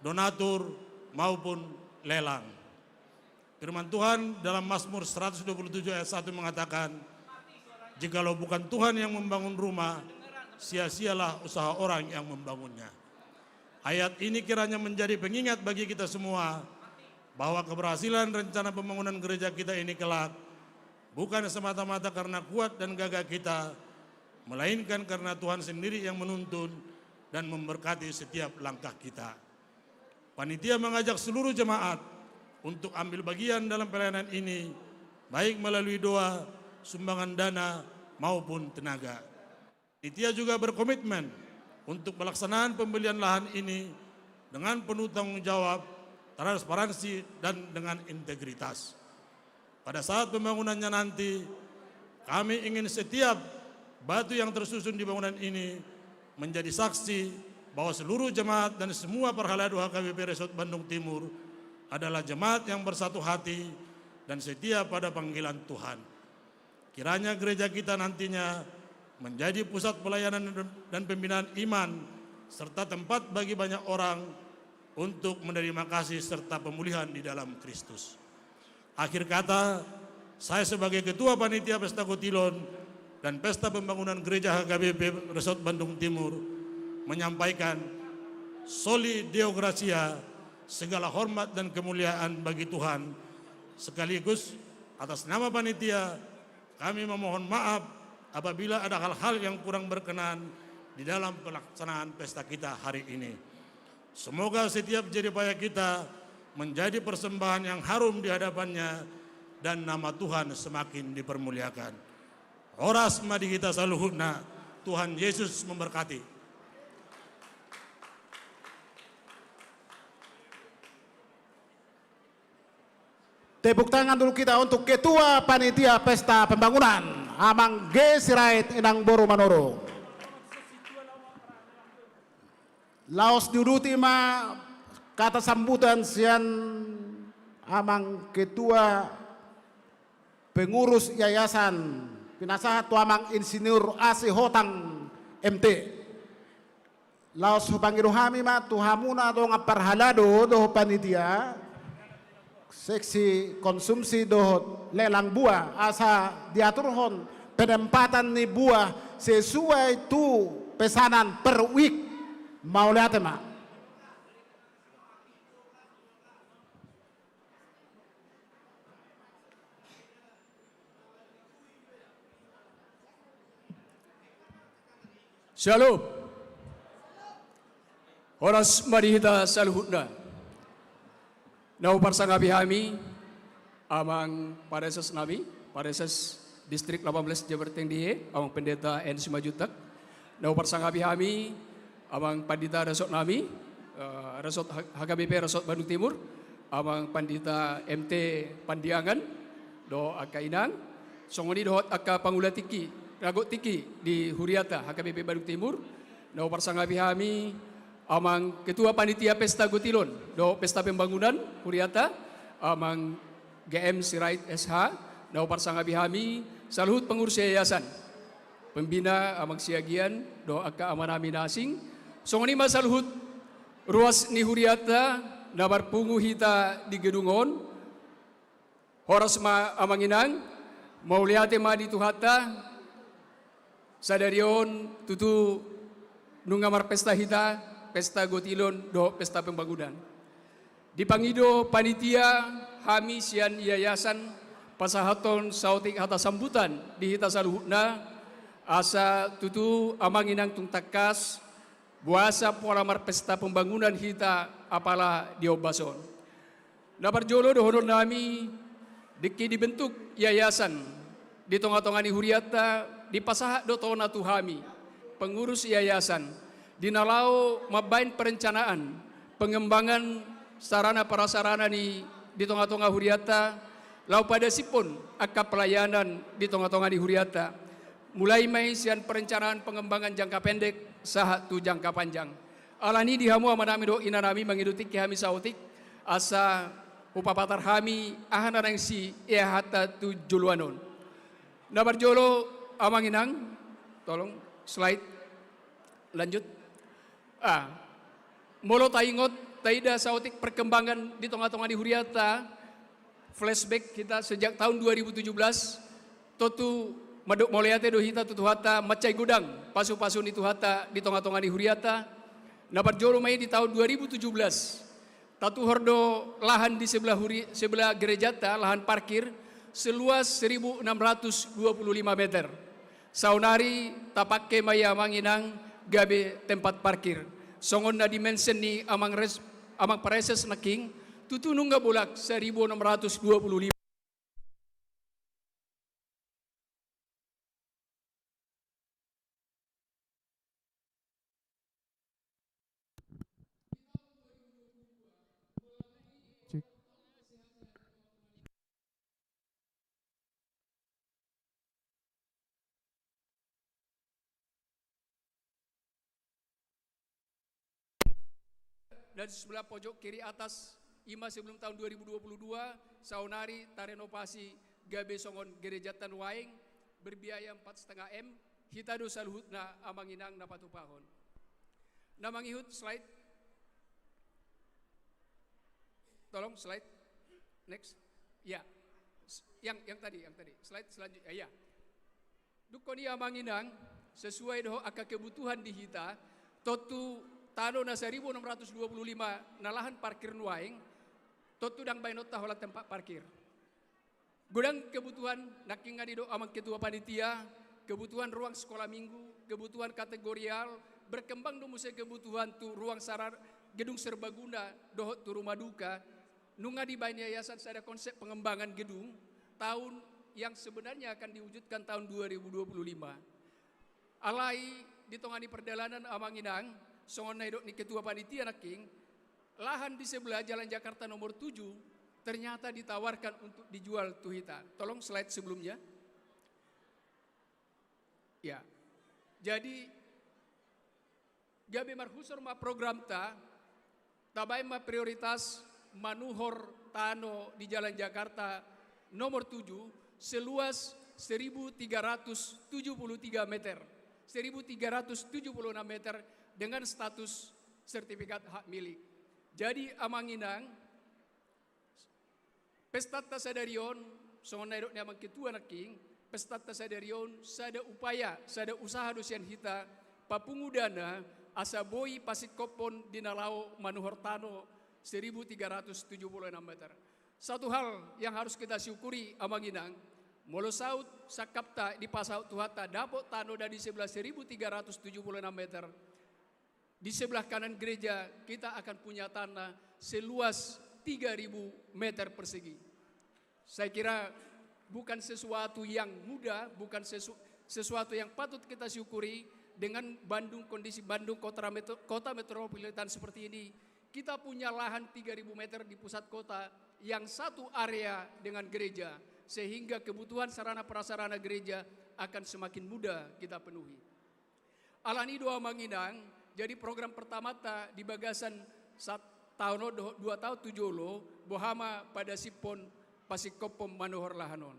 donatur, maupun lelang. Firman Tuhan dalam Mazmur 127 ayat 1 mengatakan, jikalau bukan Tuhan yang membangun rumah, sia-sialah usaha orang yang membangunnya. Ayat ini kiranya menjadi pengingat bagi kita semua bahwa keberhasilan rencana pembangunan gereja kita ini kelak bukan semata-mata karena kuat dan gagah kita, melainkan karena Tuhan sendiri yang menuntun dan memberkati setiap langkah kita. Panitia mengajak seluruh jemaat untuk ambil bagian dalam pelayanan ini, baik melalui doa, sumbangan dana, maupun tenaga. Panitia juga berkomitmen untuk pelaksanaan pembelian lahan ini dengan penuh tanggung jawab, transparansi, dan dengan integritas. Pada saat pembangunannya nanti, kami ingin setiap batu yang tersusun di bangunan ini menjadi saksi bahwa seluruh jemaat dan semua Parhalado HKBP Resort Bandung Timur adalah jemaat yang bersatu hati dan setia pada panggilan Tuhan. Kiranya gereja kita nantinya menjadi pusat pelayanan dan pembinaan iman, serta tempat bagi banyak orang untuk menerima kasih serta pemulihan di dalam Kristus. Akhir kata, saya sebagai Ketua Panitia Pesta Kotilon dan Pesta Pembangunan Gereja HKBP Resort Bandung Timur menyampaikan Soli Deo Gratia, segala hormat dan kemuliaan bagi Tuhan. Sekaligus atas nama panitia, kami memohon maaf apabila ada hal-hal yang kurang berkenan di dalam pelaksanaan pesta kita hari ini. Semoga setiap jeripaya kita menjadi persembahan yang harum di hadapannya dan nama Tuhan semakin dipermuliakan. Horas madi kita saluhuna, Tuhan Yesus memberkati. Tepuk tangan dulu kita untuk Ketua Panitia Pesta Pembangunan, Amang G. Sirait Inang Boru Manoro. Laos diuduti ma kata sambutan sian Amang Ketua Pengurus Yayasan Pinasahat Tuamang Insinyur AC Hotang MT. Laos panggil kami ma tuhamuna do Parhalado do panitia seksi konsumsi dohot lelang buah asa diaturhon penempatan ni buah sesuai tu pesanan per week mau lihat mak. Shalom. Horas marihita saluhutna. Nau parsangabi hami amang pareses nami, pareses distrik 18 Jabar Tengdihe, amang pendeta N. Simajutak. Nau parsangabi hami amang pandita resort nami, resort HKBP resort Bandung Timur, amang pandita MT Pandiangan, do akainang, songoni dohot aka pangulatiki, ragot tiki di Huriata HKBP Bandung Timur. Nau parsangabi hami amang ketua panitia pesta Gotilon do pesta pembangunan Huriata, amang GM Sirait SH, nau parsangabi hami saluhut pengurus yayasan pembina amang siagian do aka amanami nasing songoni masaluhut ruas ni Huriata nabar pungu hita di gedungon horas ma amanginang mau liate ma di tuhata sadarion tutu nungamar pesta hita pesta Gotilon do pesta pembangunan. Di pangido panitia hami sian yayasan pasahaton sautik hata sambutan di hita saluhutna asa tutu amanginang tungtakas buasa polamar pesta pembangunan hita apala diobason. Napar jolo dohonor nami diki dibentuk yayasan di tonga-tongani Huriata di pasahat do tona tuhami pengurus yayasan dinalau mabain perencanaan pengembangan sarana prasarana di tonga-tonga Huriata lau pada sipun aka pelayanan di tonga-tonga di Huriata mulai mai sian perencanaan pengembangan jangka pendek saha tu jangka panjang alani dihamu amanami do inanami mengidutik kami sautik asa upapatar hami ahana nang si hata tu juluanon nabar jolo amanginang tolong slide lanjut. Molo taingot taida sautik perkembangan di tonga-tonga di Huriata flashback kita sejak tahun 2017 totu maduk moleate do hita tutuhata macai gudang pasu-pasu ni tuhata di tonga-tonga di Huriata nabar jolo mai di tahun 2017 tatu hordo lahan di sebelah gerejata lahan parkir seluas 1625 meter saunari tapake maya manginang gabe tempat parkir songon na dimension ni amang pareses naking tutunung ga bulak 1625. Dan sebelah pojok kiri atas ima sebelum tahun 2022 saunari tarenovasi gabe songon gerejatan waing berbiaya 4,5 M hitado saluhutna amanginang napatupahon. Namangihut slide. Tolong slide. Next. Ya. Yang tadi slide selanjutnya ya. Dukoni amanginang sesuai doh aka kebutuhan di hita totu tano na 1625 na lahan parkir nuaing totu dang bainot tahola tempat parkir. Gudang kebutuhan naking ngadido amang ketua panitia, kebutuhan ruang sekolah minggu, kebutuhan kategorial, berkembang do muse kebutuhan tu ruang sarar gedung serbaguna dohot tu rumah duka. Nunga di bain yayasan ada konsep pengembangan gedung tahun yang sebenarnya akan diwujudkan tahun 2025. Alai di tongani perjalanan amanginang songon naidok ni ketua panitia naking lahan di sebelah Jalan Jakarta nomor 7 ternyata ditawarkan untuk dijual tuhita. Tolong slide sebelumnya. Ya. Jadi gabe marhusor ma program tabai ma prioritas manuhor tano di Jalan Jakarta nomor 7 seluas 1.373 meter. 1.376 meter dengan status sertifikat hak milik. Jadi amanginang Pesta sadarion, songon nairok ni amang ketua naking, pesta sadarion, sada upaya, sada usaha dosian hita, papungudana, asa boi pasikopon dinalao manuhortano 1376 meter. Satu hal yang harus kita syukuri amang inang, molo saut sakapta di pasaut tuhata dapot tano dari sebelah 1376 meter. Di sebelah kanan gereja kita akan punya tanah seluas 3000 meter persegi. Saya kira bukan sesuatu yang mudah, bukan sesuatu yang patut kita syukuri dengan Bandung, kondisi Bandung kota metropolitan seperti ini. Kita punya lahan 3000 meter di pusat kota yang satu area dengan gereja, sehingga kebutuhan sarana prasarana gereja akan semakin mudah kita penuhi. Alani doa manginang, jadi program pertama di bagasan tahun 2 tahun 7 lo, bohama pada sipon pasikopom manohor lahanon.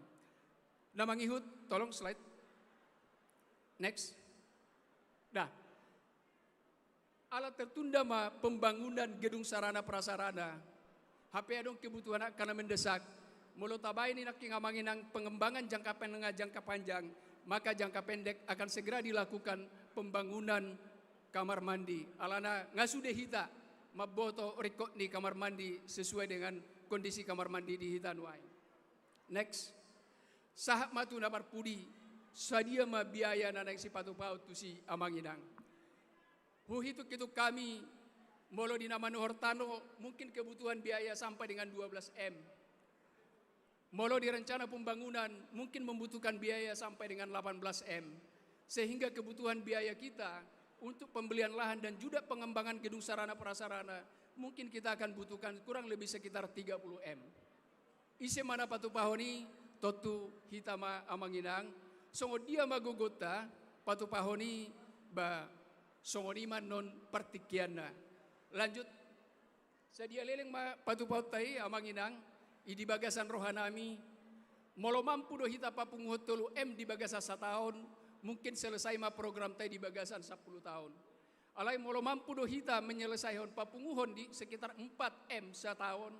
Namang ihut, tolong slide. Next. Nah, alat tertunda ma pembangunan gedung sarana prasarana. HP adong kebutuhan karena mendesak. Mulut tabay ini nak ngamangin ang pengembangan jangka pendek jangka panjang, maka jangka pendek akan segera dilakukan pembangunan kamar mandi. Alana ngasude hita maboto rekod ni kamar mandi sesuai dengan kondisi kamar mandi di Hitanwai. Next. Sahak matu namar pudi sadia ma biaya nanang si patu paut tu si amanginang. Huhituk itu kami molo di nama Nuhortano mungkin kebutuhan biaya sampai dengan 12 M. Molo di rencana pembangunan mungkin membutuhkan biaya sampai dengan 18 M. Sehingga kebutuhan biaya kita untuk pembelian lahan dan juga pengembangan gedung sarana prasarana mungkin kita akan butuhkan kurang lebih sekitar 30 M. Ise mana patu pahoni totu hitama amanginang songo dia magugota patu pahoni ba songo lima non partikiana. Lanjut, sedia leleng ma patu paut tai amanginang idi bagasan rohanami molo mampu do hita papung hotolu M di bagasan 1 tahun mungkin selesai ma program tai di bagasan 10 tahun. Alai molo mampu do hita menyelesaikan papunguhon di sekitar 4 M setahun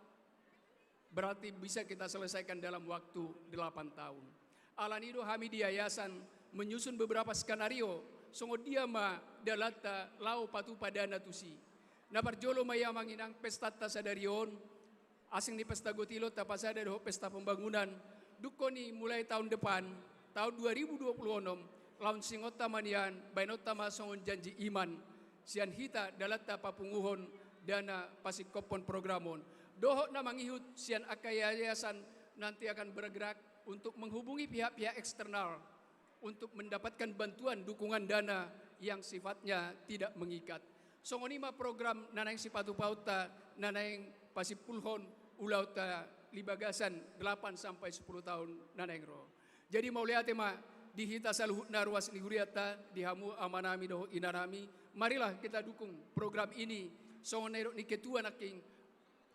berarti bisa kita selesaikan dalam waktu 8 tahun. Alanido kami di yayasan menyusun beberapa skenario songo dia ma dalata lau patu padana tusi. Na parjolo maya manginang pesta tasadarion asing di pesta gotilo tapasada do pesta pembangunan dukoni mulai tahun depan tahun 2026 laun singota manian bainota masongon janji iman sian hita dalata papunguhon dana pasikopon programon doho na mangihut sian akayayasan nanti akan bergerak untuk menghubungi pihak-pihak eksternal untuk mendapatkan bantuan dukungan dana yang sifatnya tidak mengikat. Songonima program nanaing sipatu pauta nanaing pasipulhon ulauta libagasan 8 sampai 10 tahun nanaing ro. Jadi mau lihat ma di hita saluhut naruas ni huriata di hamu amanami doh inarami. Marilah kita dukung program ini. Songonero ni ketua naking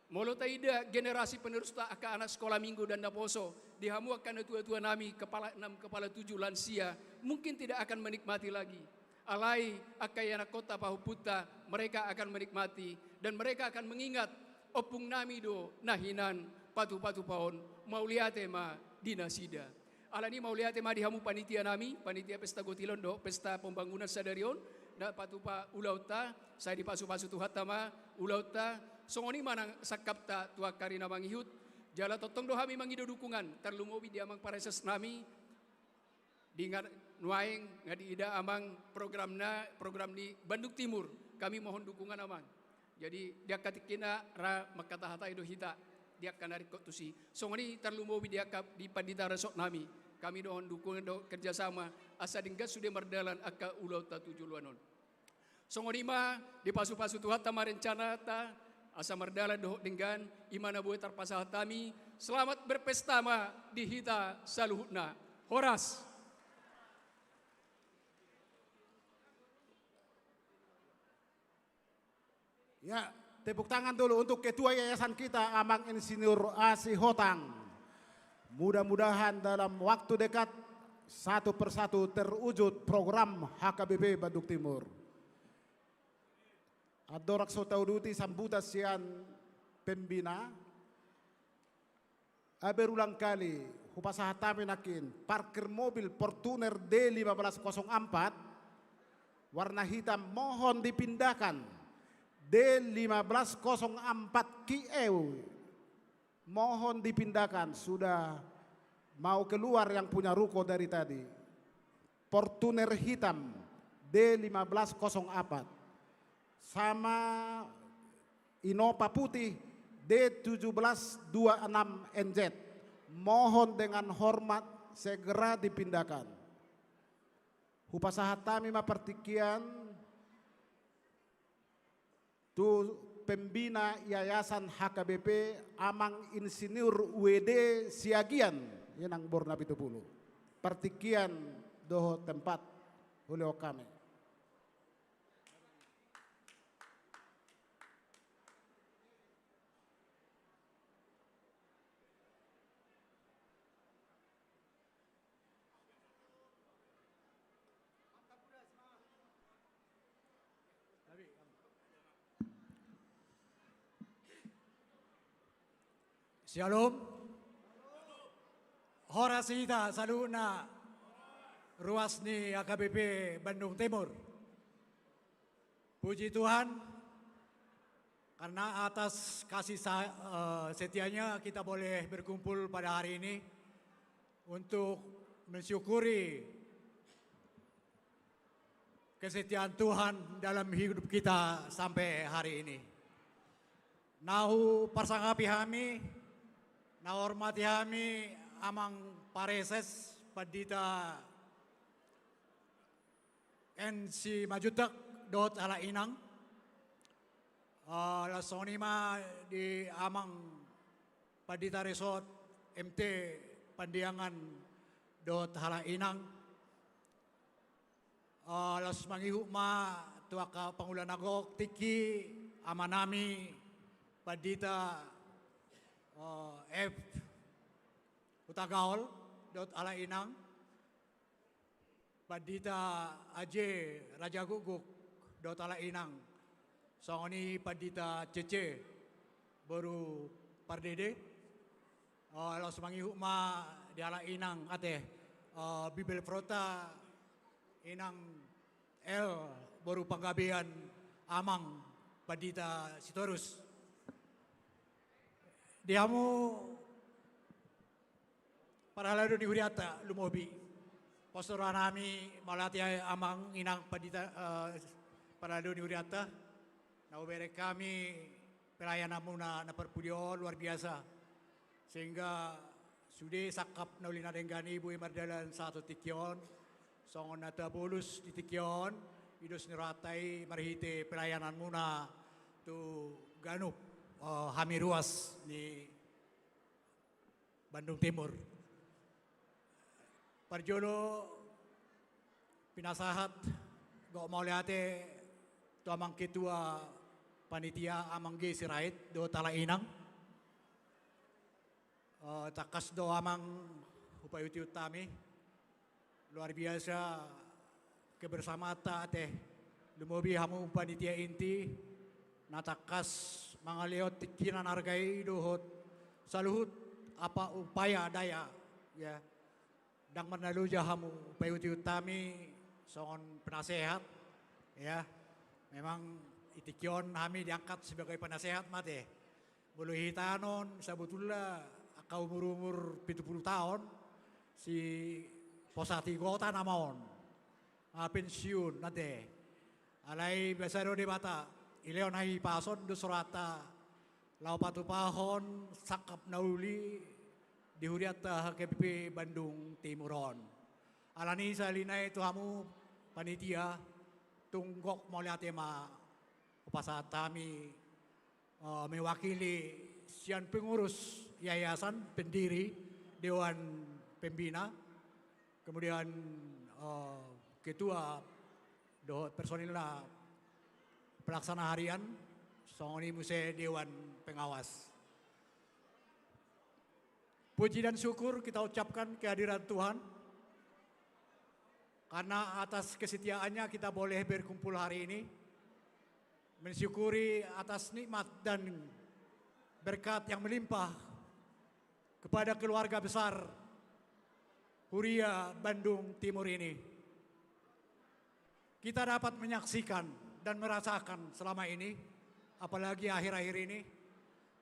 molo taida generasi penerus ta aka anak sekolah minggu dan daposo di hamu akan tua-tua nami kepala 6 kepala 7 lansia mungkin tidak akan menikmati lagi. Alai akayana kota pahuputa mereka akan menikmati dan mereka akan mengingat opung nami do nahinan patu-patu paon mauliate ma dinasida. Alani mauliate ma dihamu panitia nami panitia pesta gotilon do pesta pembangunan sadarion da patupa ulauta saya di pasu-pasu tuhatama ulauta songoni manang sakapta tua karina mangihut jala totong do hami mangido dukungan terlumobi di amang pareses nami Dingar nuaing ngadi ida amang program ni Bandung Timur kami mohon dukungan amang. Jadi dia katikina ra makata hata ido hita dia kanari kotusi. Songoni terlumobi dia kap di padita resok nami. Kami mohon dukungan do kerjasama asa dinggas sudah merdalan aka ulau ta tujuluanon. Songoni ma di pasu-pasu tuhat tama rencana ta asa merdalan do dengan imana buat terpasah tami. Selamat berpesta ma di hita saluhutna. Horas. Ya, tepuk tangan dulu untuk ketua yayasan kita Amang Insinyur Asi Hotang. Mudah-mudahan dalam waktu dekat satu persatu terwujud program HKBP Bandung Timur. Adorak sotauduti sambutan sian pembina. berulang kali hupasaha tami nakin parkir mobil Fortuner D1504 warna hitam mohon dipindahkan. D1504 Kieu mohon dipindahkan, sudah mau keluar yang punya ruko dari tadi. Fortuner hitam D1504 sama Innova putih D1726NZ mohon dengan hormat segera dipindahkan. Hupasaha tami mapertikian tu pembina Yayasan HKBP Amang Insinyur WD Siagian yenang Borna Pitupulu. Pertikian doho tempat oleh kami. Shalom. Horasita saluna ruas ni AKBP Bandung Timur. Puji Tuhan karena atas kasih setianya kita boleh berkumpul pada hari ini untuk mensyukuri kesetiaan Tuhan dalam hidup kita sampai hari ini. Nahu parsangkapi kami, na hormati kami amang pareses padita NC Majutak dot ala inang lasonima di amang padita resort MT Pandiangan dot hala inang las mangihukma tuaka pangulan agok tiki amanami padita F Utagaol dot ala inang padita Aje Raja Guguk dot ala inang songoni padita Cece baru pardede los mangihukma di ala inang ate Bibel Frota inang L baru panggabean amang padita Sitorus. Diamu para lado di huriata lumobi postura nami malati amang inang padita para lado di huriata na ubere kami pelayanan muna na perpudio luar biasa sehingga sudah sakap na uli na denggani ibu mardalan satu tikyon songon nata bolus di tikyon idos niratai marhite pelayanan muna tu ganup Hami ruas di Bandung Timur. Parjolo pinasahat go mau liate tu amang ketua panitia amang ge sirait do tala inang. Takas do amang upayuti utami luar biasa kebersamata teh lumobi hamu panitia inti natakas mga liot tikinan hargai dohot saluhut apa upaya daya ya dang menaluja hamu upaya utami songon penasehat ya memang itikyon kami diangkat sebagai penasehat mate bulu hitanon sabutullah akau umur 70 tahun si posati kota namon pensiun nate alai besaro di bata Ileon hai pason do surata lau patu pahon sakap nauli di huriata HKBP Bandung Timuron. Alani salina itu hamu panitia tunggok mauliate ma upasatami mewakili sian pengurus yayasan pendiri Dewan Pembina kemudian ketua dohot personilna pelaksana harian songoni muse Dewan Pengawas. Puji dan syukur kita ucapkan kehadiran Tuhan karena atas kesetiaannya kita boleh berkumpul hari ini mensyukuri atas nikmat dan berkat yang melimpah kepada keluarga besar Huria Bandung Timur ini. Kita dapat menyaksikan dan merasakan selama ini, apalagi akhir-akhir ini,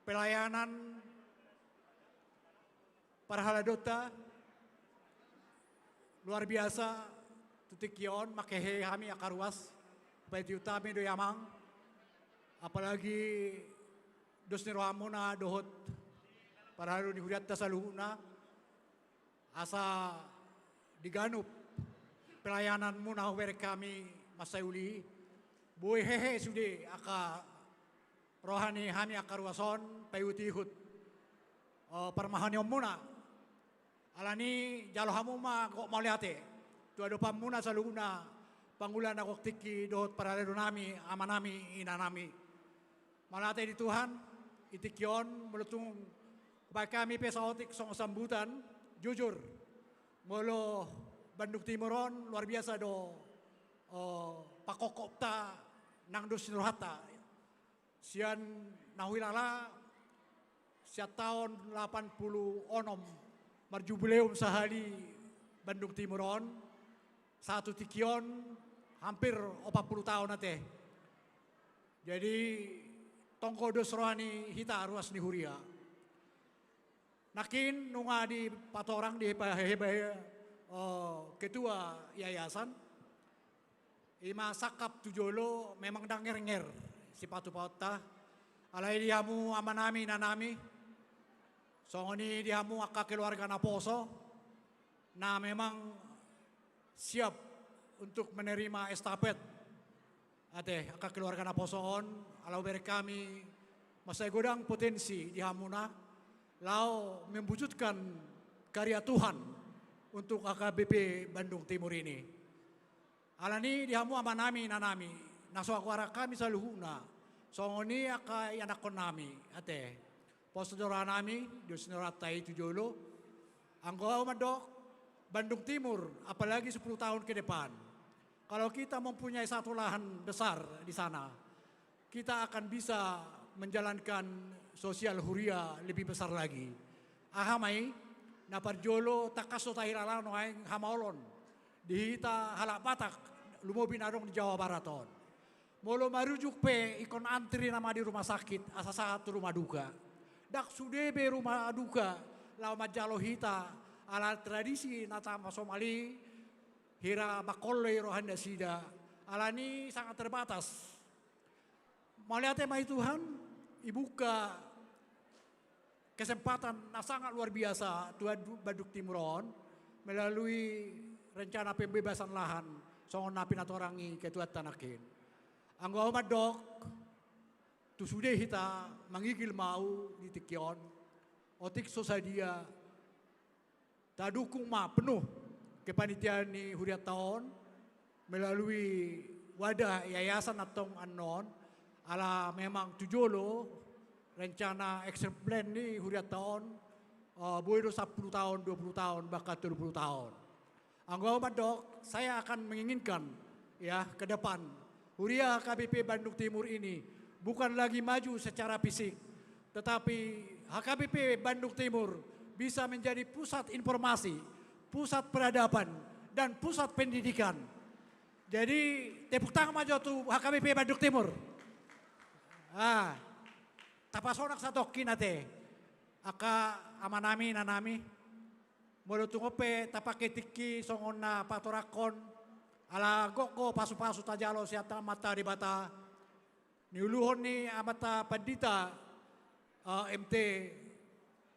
pelayanan para haladota luar biasa, tutikion makehe kami akaruas, peti utami do yamang, apalagi dosni rohamuna dohot para halu di huriat tasaluna, asa diganup pelayanan muna wer kami masayuli, boy hehe sude aka rohani kami akaruason payutihut permahanyom muna. Alani jalo hamu ma kok maliate. Tu ado pamuna sa luna pangulan ako tiki dohot para nami amanami inanami. Malate di Tuhan itikyon melutung baik kami pesaotik song sambutan jujur molo Bandung Timuron luar biasa do pakokopta nang dos nurhata sian nahwilala siat tahun 80 onom marjubileum sahali Bandung Timuron satu tikion hampir 40 tahun nate. Jadi tongko dos rohani hita ruas ni Huria. Nakin nunga di patorang di ketua yayasan ima sakap tujolo memang danger-nger si patu-pata alai diamu amanami nanami songoni diamu akka keluarga naposo na memang siap untuk menerima estafet ate akka keluarga naposoon alau beri kami masa godang potensi dihamuna lau membujutkan karya Tuhan untuk AKBP Bandung Timur ini. Alani dihamu amanami nanami naswakwara kami saluhuna songoni aka yanakon nami ate posdora nami dosnoratai tujolo anggo madok Bandung Timur apalagi 10 tahun ke depan. Kalau kita mempunyai satu lahan besar di sana, kita akan bisa menjalankan sosial Huria lebih besar lagi. Ahamai naparjolo takaso tahirala no aing hamaolon dihita halak patak lumobin adong di Jawa Baraton. Molo marujuk pe ikon antri nama di rumah sakit asa satu rumah duka. Dak sudebe rumah duka lau majalo hita ala tradisi natama Somali hira bakolle rohanda sida alani sangat terbatas. Melihat tema Tuhan ibuka kesempatan sangat luar biasa Tuhan Bandung Timuron melalui rencana pembebasan lahan songon napi natorangi ketua tanakin. Anggo madok tu sudah hita mangigil mau di tikion otik sosadia tadukung ma penuh kepanitiaan ni Huriat tahun melalui wadah yayasan atau anon ala memang tujolo rencana action plan ni Huriat tahun boleh 10 tahun, 20 tahun, bahkan 30 tahun. Anggota Madok, saya akan menginginkan ya ke depan Huria HKBP Bandung Timur ini bukan lagi maju secara fisik, tetapi HKBP Bandung Timur bisa menjadi pusat informasi, pusat peradaban, dan pusat pendidikan. Jadi tepuk tangan maju tuh HKBP Bandung Timur. Tapasonak satokin nate, aka amanami nanami, mulutungope tapaketiki songona patorakon, ala goko pasu-pasu tajalo siata mata di bata, niuluhon ni amata pandita MT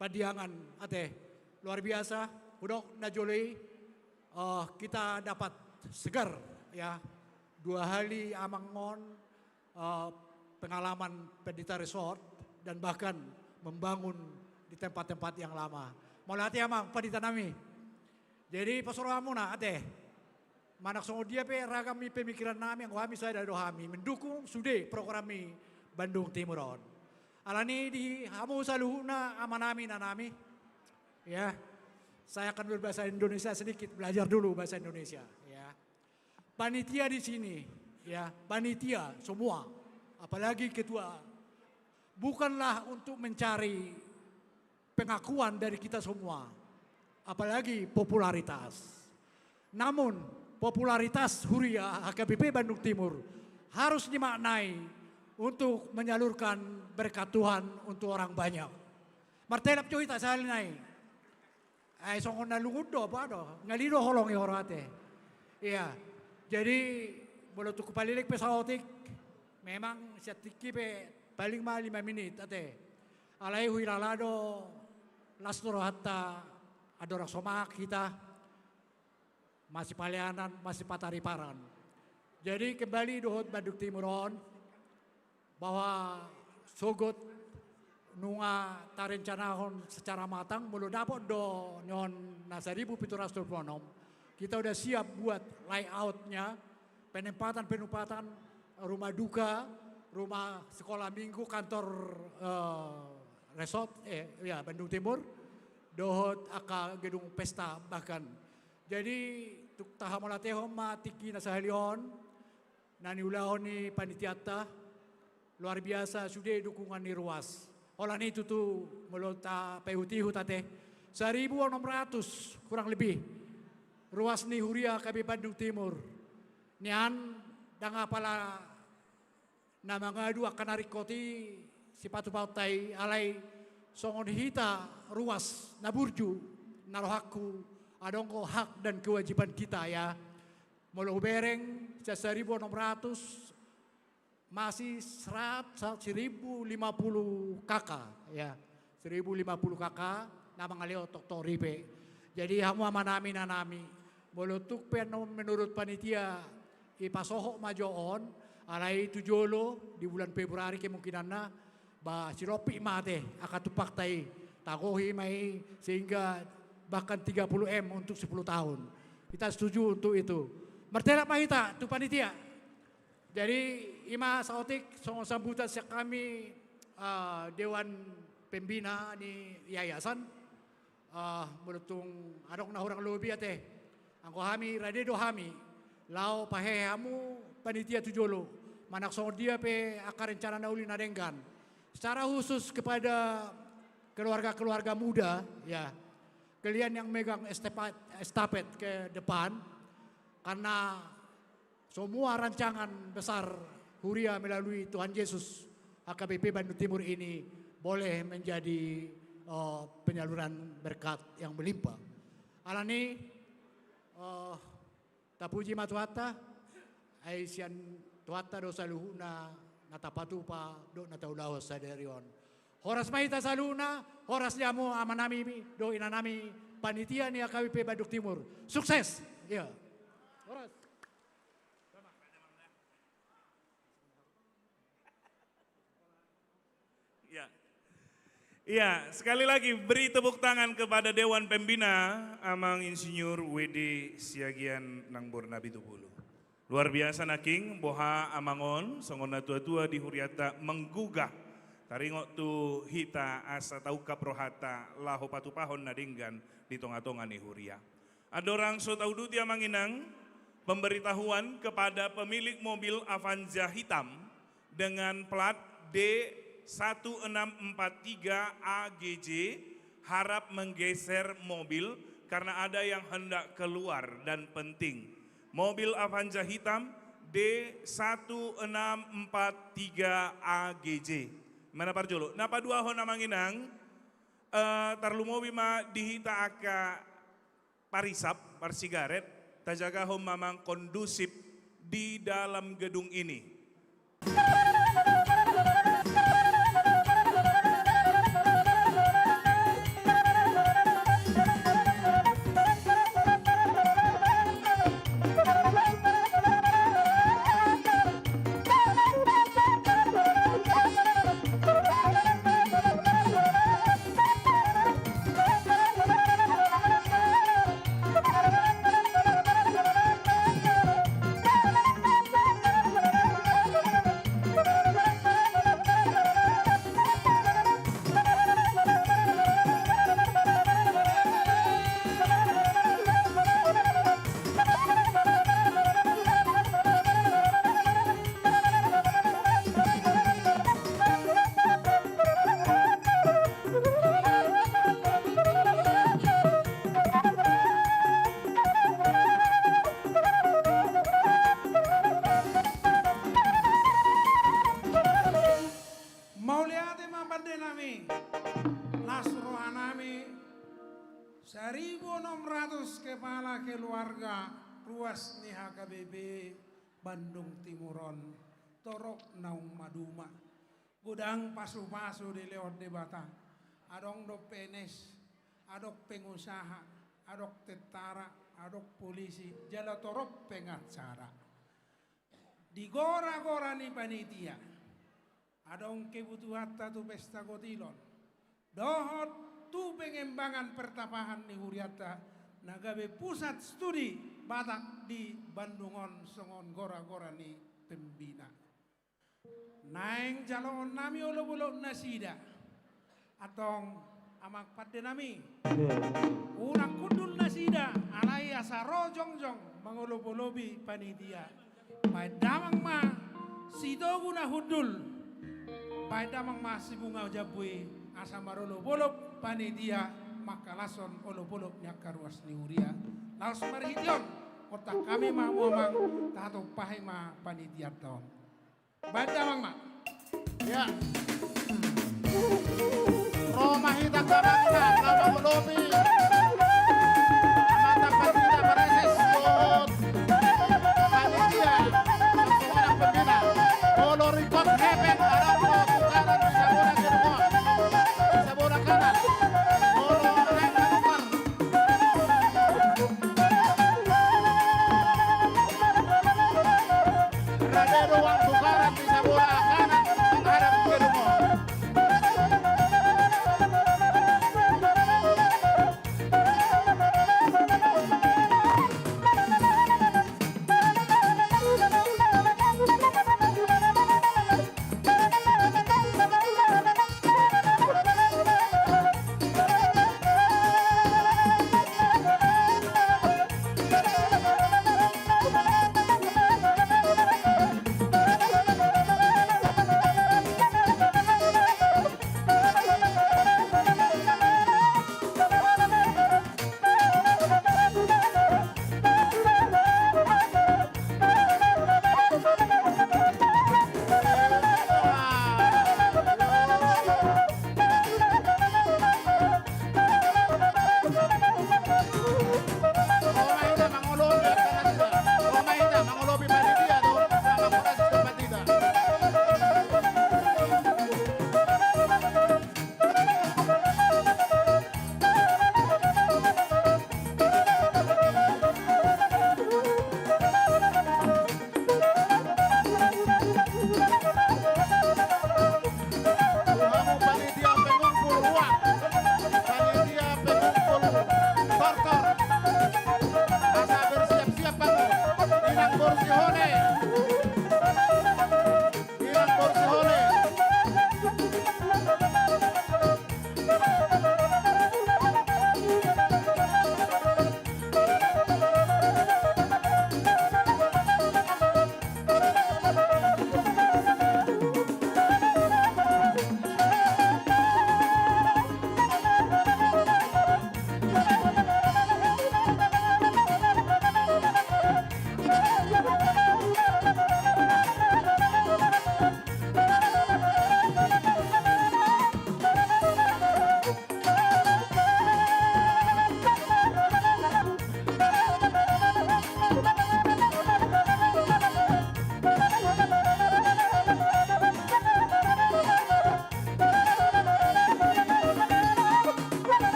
Padiangan ate luar biasa, udok najolei kita dapat segar ya 2 hari amangon pengalaman Pendita Resort dan bahkan membangun di tempat-tempat yang lama. Mau hati amang Pendita nami. Jadi pasorohamuna ate manak songo dia pe ragam pemikiran nami yang kami saya dari dohami mendukung sude program Bandung Timuron. Alani di hamu saluhuna amanami nanami. Ya. Saya akan berbahasa Indonesia sedikit, belajar dulu bahasa Indonesia, ya. Panitia di sini, ya, panitia semua, apalagi ketua, bukanlah untuk mencari pengakuan dari kita semua, apalagi popularitas. Namun popularitas Huria HKBP Bandung Timur harus dimaknai untuk menyalurkan berkat Tuhan untuk orang banyak. Martelap cuy tak salinay. Ay songon nalungod do apa do? Ngalido holong ihorate. Iya. Jadi boleh tuh palilik pesaotik. Memang setiki pe paling mah 5 menit ate. Alay huilalado lastoro hatta adora somak kita masih palianan masih patariparan. Jadi kembali dohot Bandung Timuron bahwa sogot nunga tarencanahon secara matang belum dapat do nyon na 1726. Kita udah siap buat layoutnya, penempatan rumah duka, rumah sekolah minggu, kantor resort ya Bandung Timur, dohot aka gedung pesta bahkan. Jadi tuk tahamolateho matiki na sahalion nani ulahon ni panitiata luar biasa sudah dukungan ni ruas. Olan itu tuh melota pehutihu tate 1.600 kurang lebih ruas ni Huria KB Bandung Timur. Nian danga pala nama ngadu akan narikoti sipatu pautai alai songon hita ruas naburju narohaku adongko hak dan kewajiban kita ya. Molo bereng 1.600 masih 1.050 kakak ya. 1.050 kakak nama ngaleo tok ripe. Jadi hamu amanami nanami. Molo tukpen menurut panitia ipasohok majoon alai tujolo di bulan Februari kemungkinannya ba siropi mate akatupak tai takohi mai sehingga bahkan 30M untuk 10 tahun. Kita setuju untuk itu. Martelap mahita tu panitia. Jadi ima saotik sambutan kami Dewan Pembina ni yayasan melutung adok na orang lobi ate. Angko hami radedo hami lau pahe hamu panitia tujolo manak songo dia pe akar rencana nauli nadenggan. Secara khusus kepada keluarga-keluarga muda ya. Kalian yang megang estafet ke depan karena semua rancangan besar Huria melalui Tuhan Yesus HKBP Bandung Timur ini boleh menjadi penyaluran berkat yang melimpah. Alani tapuji matuata aisian tuata dosa luhuna natapatupa do nataulahu sadarion. Horas mahita saluna, horas jamu amanami do inanami panitia ni HKBP Bandung Timur. Sukses. Ya. Horas. Iya, sekali lagi beri tepuk tangan kepada Dewan Pembina Amang Insinyur WD Siagian Nangbor Nabi Tupulu. Luar biasa naking boha amangon songona tua-tua di Huriata menggugah taringok tu hita asa tau kaprohata laho patupahon nadinggan di tonga-tonga ni Huria. Ada orang so tau duti amanginang pemberitahuan kepada pemilik mobil Avanza hitam dengan plat D1643 AGJ harap menggeser mobil karena ada yang hendak keluar dan penting. Mobil Avanza hitam D1643 AGJ. Mana parjolo? Napa dua ho namanginang tarlumowi ma dihita aka parisap parsigaret tajaga ho mamang kondusif di dalam gedung ini. 1.600 kepala keluarga ruas nih HKBP Bandung Timuron torok naung maduma gudang pasu-pasu di lewat di Bata adong do PNS adok pengusaha adok tentara adok polisi jala torok pengacara di gora-gora ni panitia adong kebutuhan tatu pesta gotilon dohot tu pengembangan pertapahan ni Huriata nagabe pusat studi Batak di Bandungon songon gora-gora ni pembina naeng jalon nami olo-olo nasida atong amak padde nami unak kudul nasida alai asaro jongjong mangolo-olobi panitia baik damang ma sito guna hudul baik damang ma sibunga jabwe asa marolo bolop panitia makalason olo bolop nyakaruas ni Huria langsung marhition kota kami ma muamang tato pahe ma panitia taon baik damang ma Ya. Roma hita kamangina lawang lobi. Amata panitia bereses buat panitia langsung pembina. Polo record heaven ada tukaran di sabuna kiri di sabuna kanan. Polo naik tukar. Ada ruang tukaran di sabuna kanan menghadap ke rumah.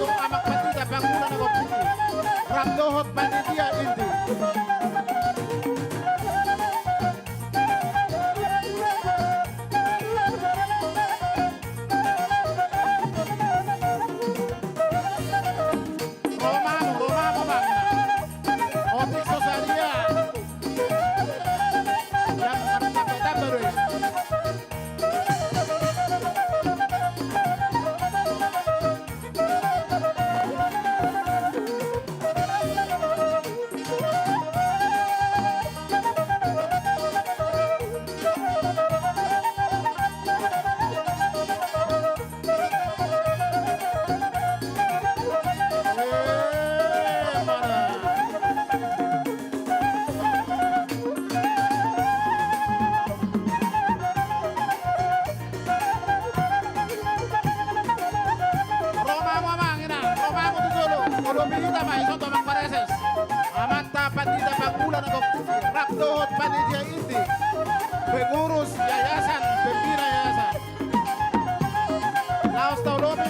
untuk amak panitia bangunan Koptiki. Rakdohot panitia inti. Romamo bang. Otik Sosalia. Yang bertambah baru. Rakdohot panitia inti, pengurus yayasan, pembina yayasan. Laos Taulomi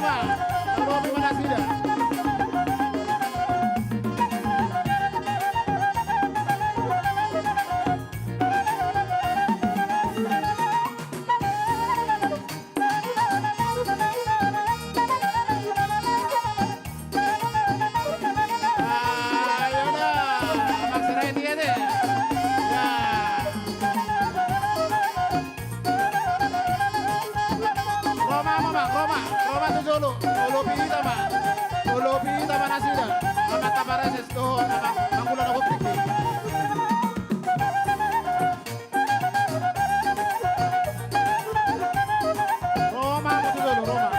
Manasida. Roma Tujolo, Olopita Manasida, Amata Parases, Toho, Angula Koptiki. Roma Tujolo, Roma.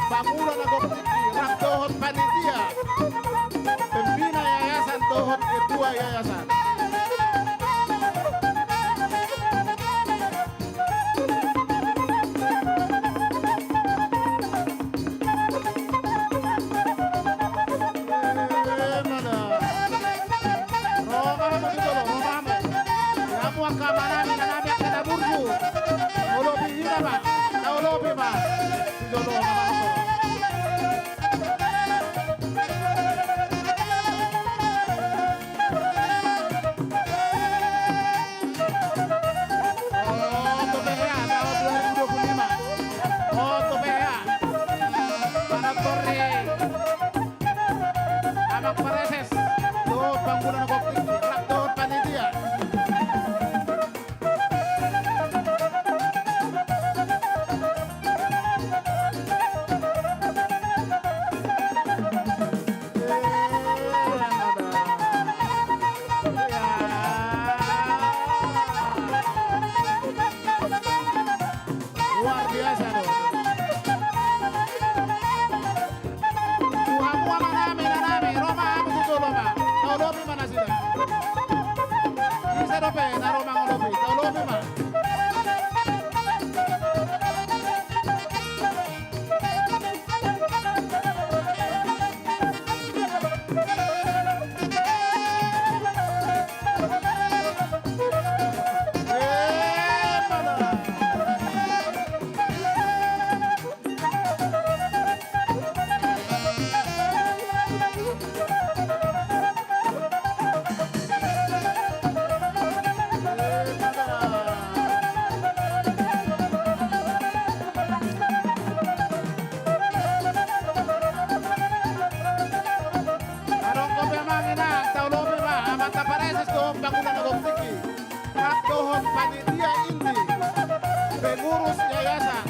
Bangunan Koptiki, Rakdohot panitia, pembina yayasan, Dohot ketua yayasan. Bangunan Koptiki, Rakdohot panitia. calon panitia inti pengurus yayasan.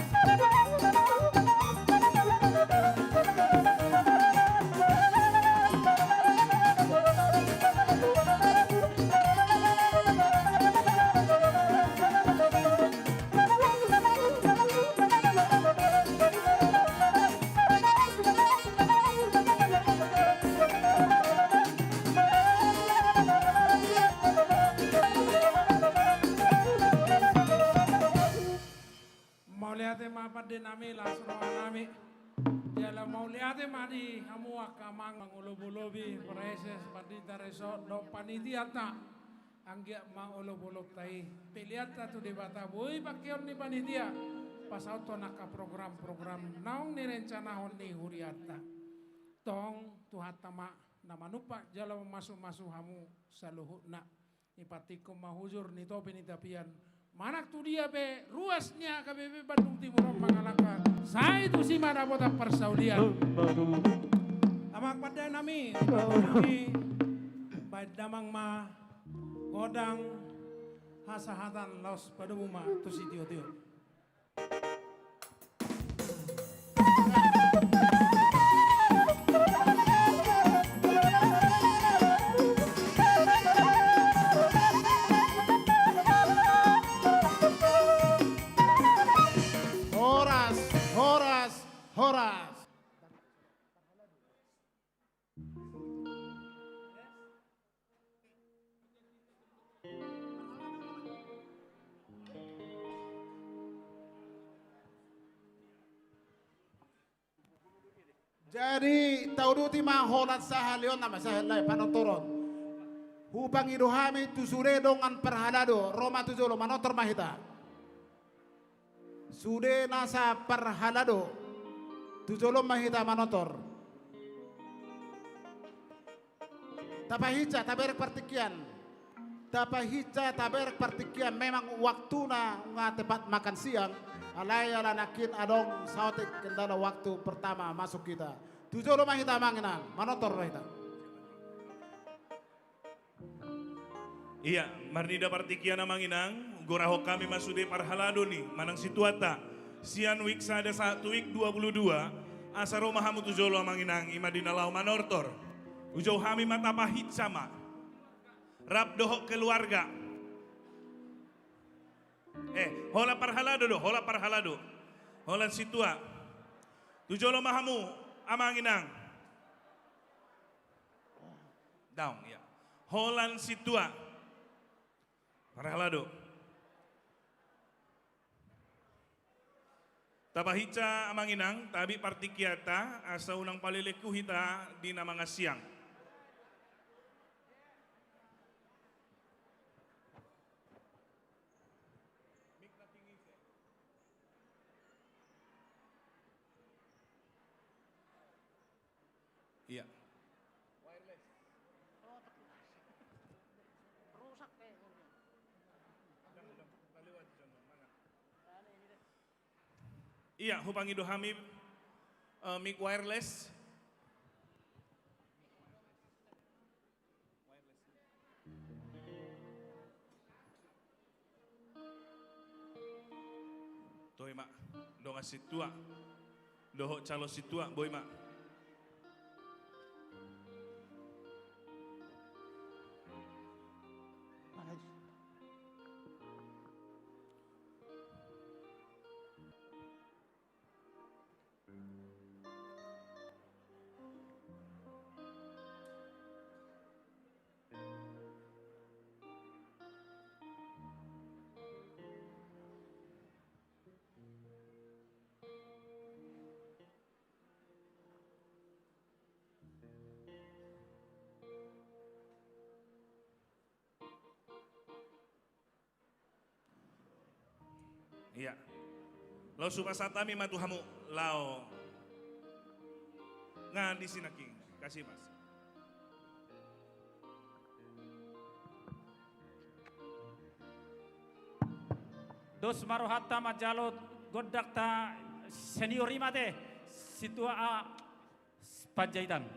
Mauliate mapade nami lasro nami. Jala mauliate madi hamuak kamang mangolobi preses pandita reso do panitia ta. Anggia mangolob tai. Piliata tu debata boy pakion ni panitia. Pasau to naka program-program naong ni rencana hon ni huriata. Tong tuhatama namanupa jala masuk-masuk hamu saluhutna. Ipatiko mahujur ni topi ni tapian. Manak tu dia be ruasnya KBP Bandung Timur Mangalaka. Saya itu si mana bota persaulian. Amak pada nami, baik damang ma, godang, hasahatan laos pada buma tu si tio-tio. Horas. Jadi tauduti maholat sahalion nama sahalai panotoron. Hupang idohami tusure dongan perhalado Roma tujolo manotor mahita. Sude nasa perhalado tujolo mahita manotor. Tapahica taberek partikian. Tapahica taberek partikian memang waktuna nga tepat makan siang. Alaya lanakin adong sautik kendala waktu pertama masuk kita. Tujolo mahita manginan manotor mahita. Iya, marnida partikian manginang, goraho kami masude parhalado nih, manang situata. Sian week sada 1 week 22, asaro mahamu tujolo manginang imadinalau manortor. Ujau hami matapahit sama. Rap dohok keluarga. Hola parhalado do, hola parhalado. Hola situa. Tujolo mahamu amanginang. Down, ya. Holan situa. Parhalado. Tabahica amanginang, tabi partikiata, asa unang palileku hita di namang asyang. Iya. Iya, hupang ido hami mic wireless. Toy mak, donga situa, doho calo situa, boy mak. Iya. Lau supasatami matuhamu lau nga di sinaking. Kasih mas. Dos marohata majalot godakta senior imate situa a panjaitan.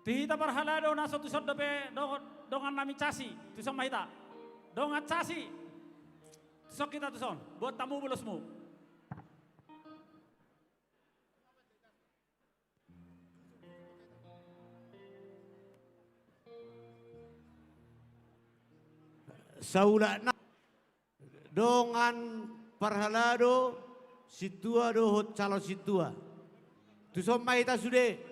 Tihita parhalado na sotu sodobe dongan nami casi tu sama hita. Dong acasi. Sok kita tuh son, buat tamu belusmu. Saulana dongan parhalado situa dohot calo situa. Tu somma ita sude.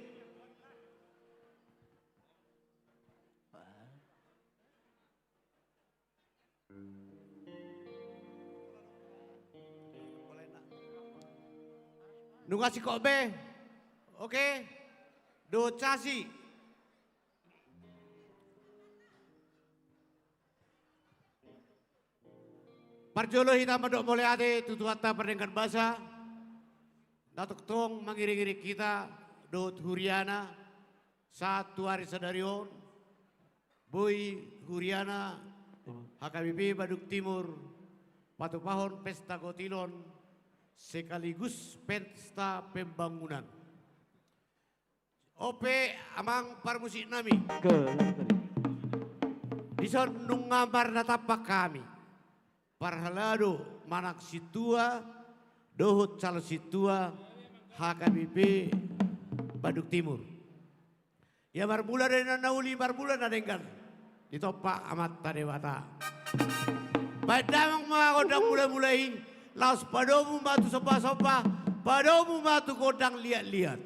Nunga si kobe. Oke. Do casi. Parjolo hita madok boleh ade tutuata pendengar bahasa. Datuk tong mengiri-ngiri kita dot Huriana satu hari sadarion. Boy Huriana HKBP Baduk Timur patupahon pesta gotilon sekaligus pesta pembangunan. Ope amang parmusik nami. Dison nungambar natapak kami. Parhalado manak situa dohut calo situa HKBP Baduk Timur. Ya barbula dari nauli barbula nadengkan ditopak amat tadewata. Padamang mga kodang mulai-mulai laos padomu matu sopa-sopa padomu matu kodang liat-liat.